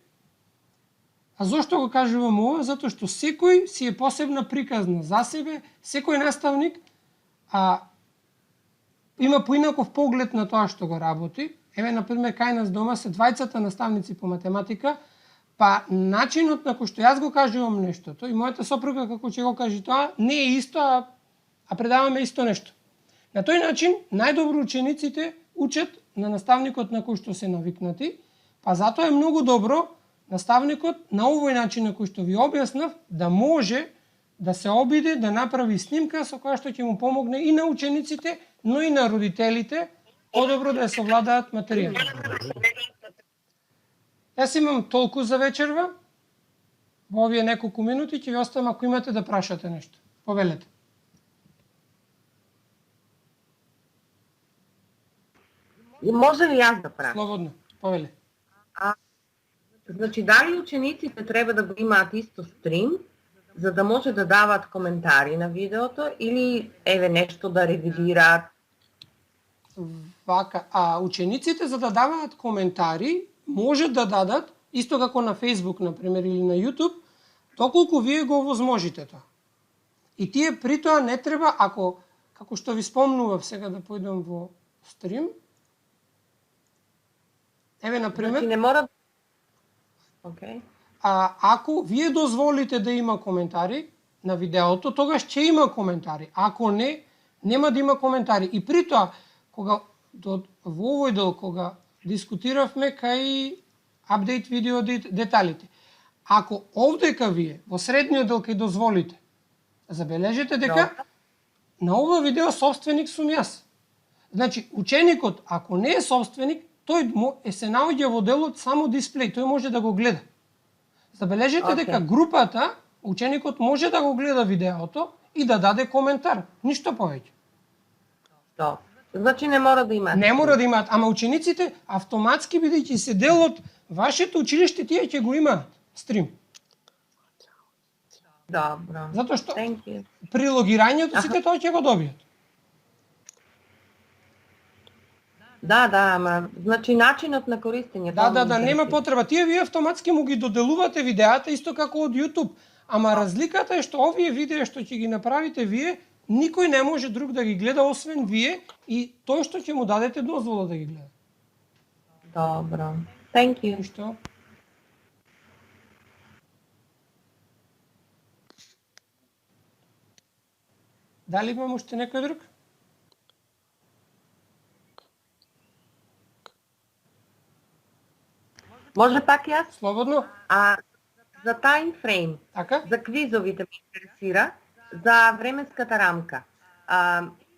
А зошто го кажувам ова? Затоа што секој си е посебна приказна за себе, секој наставник има поинаков поглед на тоа што го работи. Еве, например, кај нас дома се двајцата наставници по математика, па начинот на кој што јас го кажувам нештото и мојата сопруга како ќе го каже тоа, не е исто, а предаваме исто нешто. На тој начин, најдобро учениците учат на наставникот на кој што се навикнати, па затоа е многу добро наставникот на овој начин на кој што ви објаснав да може да се обиде да направи снимка со која што ќе му помогне и на учениците, но и на родителите подобро да ја совладаат материјалот. Јас имам толку за вечерва. Во овие неколку минути ќе ви оставам ако имате да прашате нешто. Повелете. И може ли јас да прашам? Слободно. Повеле. Значи, дали учениците треба да го имаат исто стрим, за да може да дават коментари на видеото или еве нешто да ревизираат? Вака, учениците за да даваат коментари може да дадат исто како на Facebook на пример или на YouTube, доколку вие го возможите тоа. И тие при тоа не треба ако како што ви спомнував сега да појдам во стрим. Еве на пример, Значи, не мора... Океј. ако вие дозволите да има коментари на видеото, тогаш ќе има коментари. Ако не, нема да има коментари. И при тоа, кога во овој дел кога дискутиравме кај апдейт видео деталите, ако овдека вие во средниот дел кај дозволите, забележете дека на ова видео собственик сум јас. Значи, ученикот, ако не е собственик, тој се наоѓа во делот само дисплеј, тој може да го гледа. Забележете дека групата, ученикот може да го гледа видеото и да даде коментар, ништо повеќе. Да. Значи не мора да имаат. Не мора да имаат, ама учениците автоматски бидејќи се дел од вашето училиште, тие ќе го имаат стрим. Добро. Затоа што Thank you. при логирањето сите тоа ќе го добијат. Да, ама значи начинот на користење. Да, нема потреба. Тие вие автоматски му ги доделувате видеата исто како од YouTube. Ама разликата е што овие видеа што ќе ги направите вие, никој не може друг да ги гледа освен вие и тој што ќе му дадете дозвола да ги гледа. Добро. Thank you. Што? Дали имам уште некој друг? Може пак јас? Слободно. За таймфрейм, Така? за квизовите ме интересира, за временската рамка.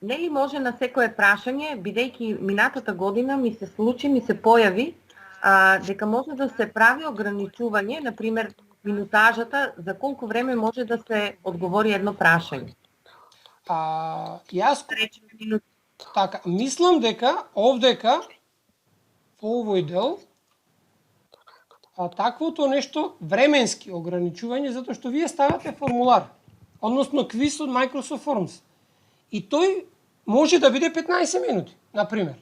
Нели може на секое прашање, бидејќи минатата година ми се појави дека може да се прави ограничување, например минутажата за колку време може да се одговори едно прашање. Јас така, мислам дека овдека во овој дел таквото нешто временски ограничување затоа што вие ставате формулар, односно квиз од Microsoft Forms. И тој може да биде 15 минути, например,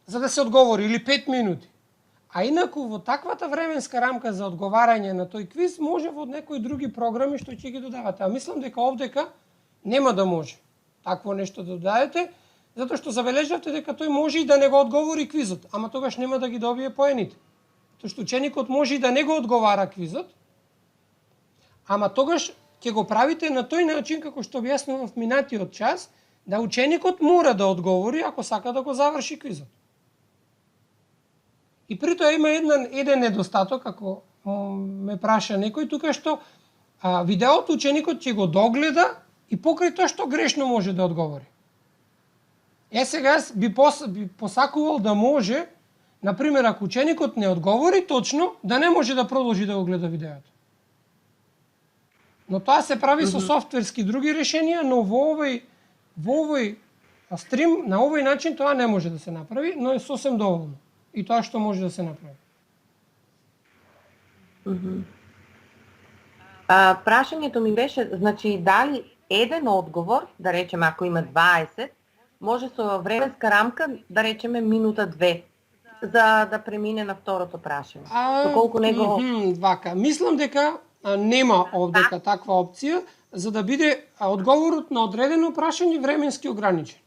за да се одговори, или 5 минути. А инаку во таквата временска рамка за одговарање на тој квиз може во некои други програми што ќе ги додавате. А мислам дека овдека нема да може такво нешто да додадете, затоа што забележавте дека тој може и да не го одговори квизот, ама тогаш нема да ги добие поените. Тоа што ученикот може и да не го одговара квизот, ама тогаш ќе го правите на тој начин како што објаснував минатиот час, да ученикот мора да одговори ако сака да го заврши квизот. И при тоа има еден недостаток, ако ме праша некој, тука што видеото ученикот ќе го догледа и покрај тоа што грешно може да одговори. Сега би посакувал да може, например, ако ученикот не одговори точно, да не може да продолжи да го гледа видеото. Но тоа се прави со софтверски други решенија, но во овој стрим, на овој начин тоа не може да се направи, но е сосем доволно. И тоа што може да се направи. Прашањето ми беше, значи, дали еден одговор, да речеме ако има 20, може со временска рамка, да речеме минута-две, за да премине на второто прашање. Доколку него... Вака, мислам дека нема овдека таква опција, за да биде одговорот на одредено прашање временски ограничен.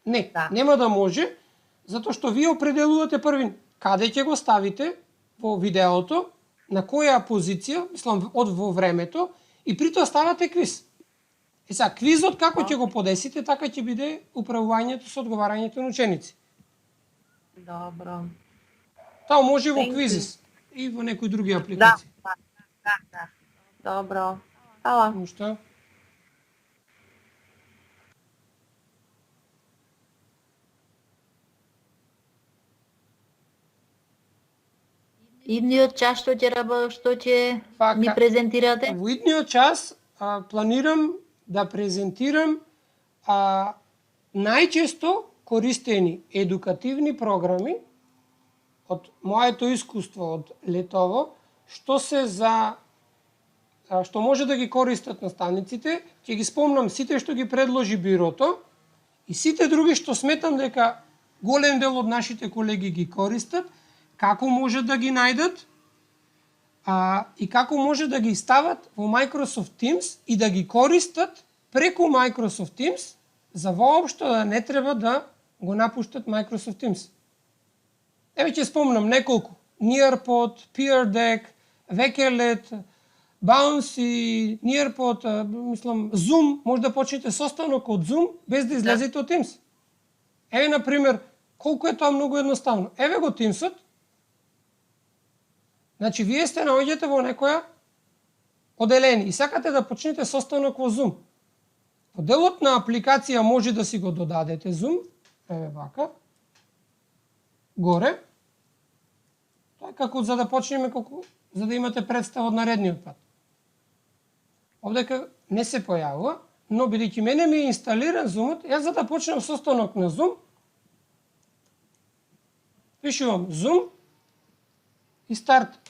Не, нема да може, затоа што вие определувате први каде ќе го ставите во видеото, на која позиција, мислам во времето, и при тоа ставате квиз. Сега, квизот како ќе го подесите, така ќе биде управувањето со одговарањето на ученици. Добро. Тоа може во Квизис и во некои други апликации. Да. Добро. Фала. Што? Идниот час што ќе ни презентирате? Во идниот час планирам да презентирам најчесто користени едукативни програми од моето искуство од летово, што може да ги користат наставниците. Ќе ги спомнам сите што ги предложи бирото и сите други што сметам дека голем дел од нашите колеги ги користат, како може да ги најдат и како може да ги стават во Microsoft Teams и да ги користат преку Microsoft Teams, за воопшто да не треба да го напуштат Microsoft Teams. Еве ќе спомнам неколку. Nearpod, PeerDeck, Vekelet, Bouncy, Nearpod, мислам, Zoom. Може да почнете состанок од Zoom без да излезете од Teams. Еве, например, колку е тоа многу едноставно. Еве го Teamsот. Значи, вие сте наоѓате во некоја оделение и сакате да почнете состанок во Zoom. Во делот на апликација може да си го додадете Zoom. Еве вака. Горе. Тоа е како за да почнеме, за да имате представа од наредниот пат. Овдека не се појавува, но бидејќи мене ми е инсталиран Zoom-от, јас за да почнем состанок на Zoom, пишувам Zoom и старт.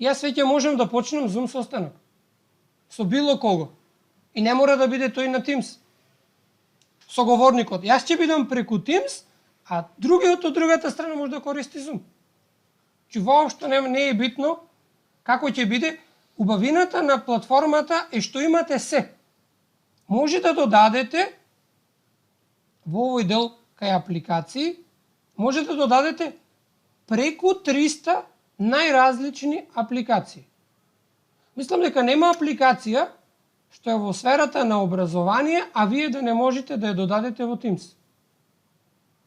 Јас веќе можам да почнем Zoom состанок. Со било кого. И не мора да биде тој на Teams. Соговорникот. Јас ќе бидам преку Teams, а другиот од другата страна може да користи Zoom. Че воопшто не е битно како ќе биде. Убавината на платформата е што имате се. Може да додадете во овој дел кај апликации, може да додадете преку 300 најразлични апликации. Мислам дека нема апликација што е во сферата на образование, а вие да не можете да ја додадете во Teams.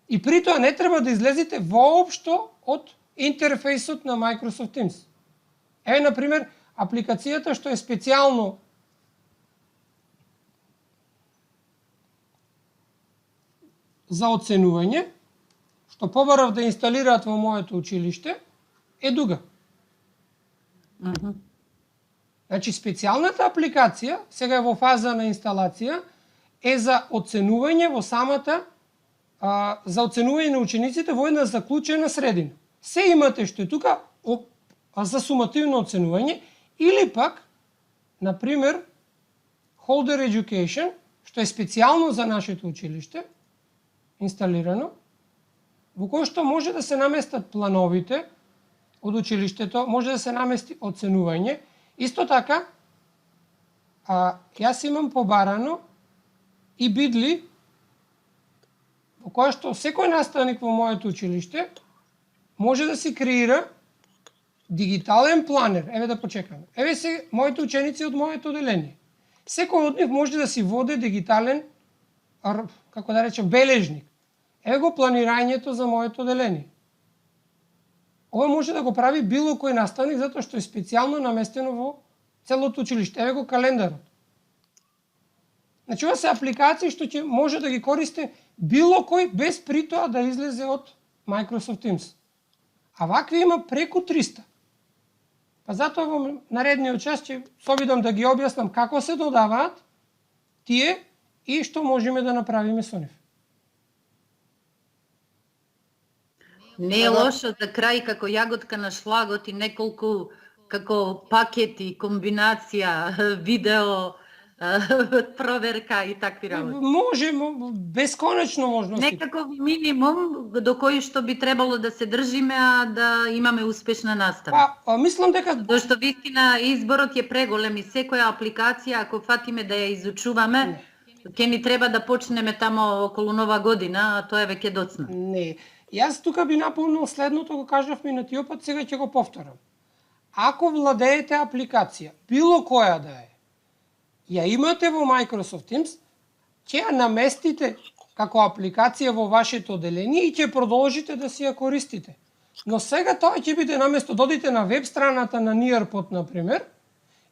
И при тоа не треба да излезете воопшто од интерфејсот на Microsoft Teams. Еве, например, апликацијата што е специјално за оценување, што побарав да инсталираат во моето училиште, е Дуга. Значи, специјалната апликација, сега е во фаза на инсталација, е за оценување во самата, за оценување на учениците во една заклучена средина. Се имате што е тука за сумативно оценување, или пак, например, Holder Education, што е специјално за нашето училиште, инсталирано, во кој што може да се наместат плановите од училиштето, може да се намести оценување. Исто така, јас имам побарано и Бидли, во која што секој наставник во моето училиште може да си креира дигитален планер. Еве да почекаме. Еве се моите ученици од моето оделение. Секој од нив може да си води дигитален, како да речем, бележник. Еве го планирањето за моето оделение. Ова може да го прави било кој наставник, затоа што е специјално наместено во целото училиште. Еве го календарот. Значи, ова се апликации што ќе може да ги користи било кој без при тоа да излезе од Microsoft Teams. А вакви има преку 300. Па затоа во наредниот час ќе се обидам да ги објаснам како се додаваат тие и што можеме да направиме со нив. Не е лошо за крај како јаготка на шлагот и неколку како пакети, комбинација, видео, проверка и такви работи. Може, бесконечно можности. Некаков минимум до кој што би требало да се држиме, а да имаме успешна настава. Мислам дека... Зашто вистина изборот е преголем и секоја апликација, ако фатиме да ја изучуваме, ќе ни треба да почнеме тамо околу Нова година, а тоа е веќе доцна. Не. Јас тука би напомнил следното, го кажав минатиот пат, сега ќе го повторам. Ако владеете апликација, било која да е, ја имате во Microsoft Teams, ќе ја наместите како апликација во вашето оделение и ќе продолжите да си ја користите. Но сега тоа ќе биде наместо додите на веб страната на Nearpod, например,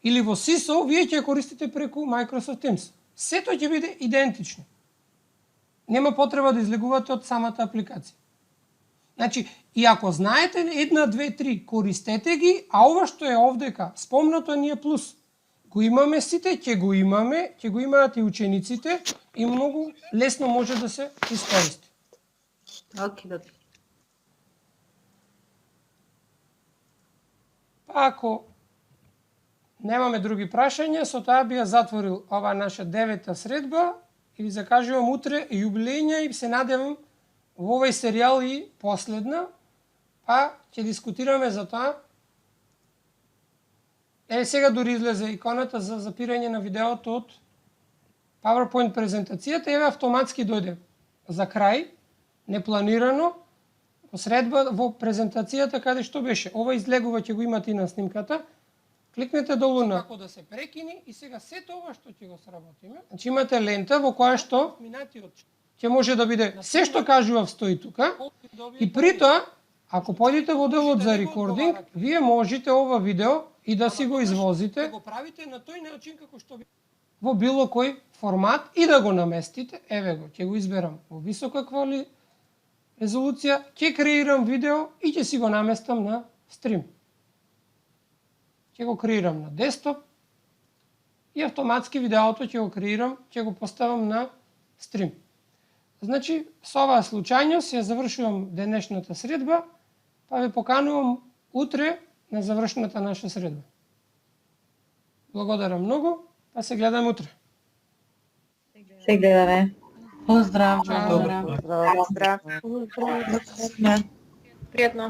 или во SISO, вие ќе ја користите преку Microsoft Teams. Сето ќе биде идентично. Нема потреба да излегувате од самата апликација. Значи, и ако знаете 1, 2, 3, користете ги, а ова што е овдека, спомнато ни е плюс. Го имаме сите, ќе го имаат и учениците и многу лесно може да се искористи. Окей, Па ако немаме други прашања, со тоа би ја затворил ова наша 9-та средба и ви закажувам утре јубилејна и се надевам во овој серијал и последна, па ќе дискутираме за тоа. Еве сега дури излезе иконата за запирање на видеото од PowerPoint презентацијата, еве автоматски дојде за крај, непланирано, во средба во презентацијата каде што беше. Ова излегува, ќе го имате и на снимката. Кликнете долу на како да се прекини и сега сето ова што ќе го сработиме. Значи имате лента во која што ќе може да биде се што кажував стои тука и при тоа, ако појдете во делот за рекординг, вие можете ова видео и да си го извозите, го правите на тој начин како што во било кој формат и да го наместите. Еве го, ќе го изберам во висока резолуција, ќе креирам видео и ќе си го наместам на стрим. Ќе го креирам на десктоп и автоматски видеото ќе го креирам, ќе го поставам на стрим. Значи, со оваа случајност ја завршувам денешната средба, па ве поканувам утре на завршната наша средба. Благодарам многу, па се гледаме утре. Се гледаме. Поздрав. Здрав. Пријатно.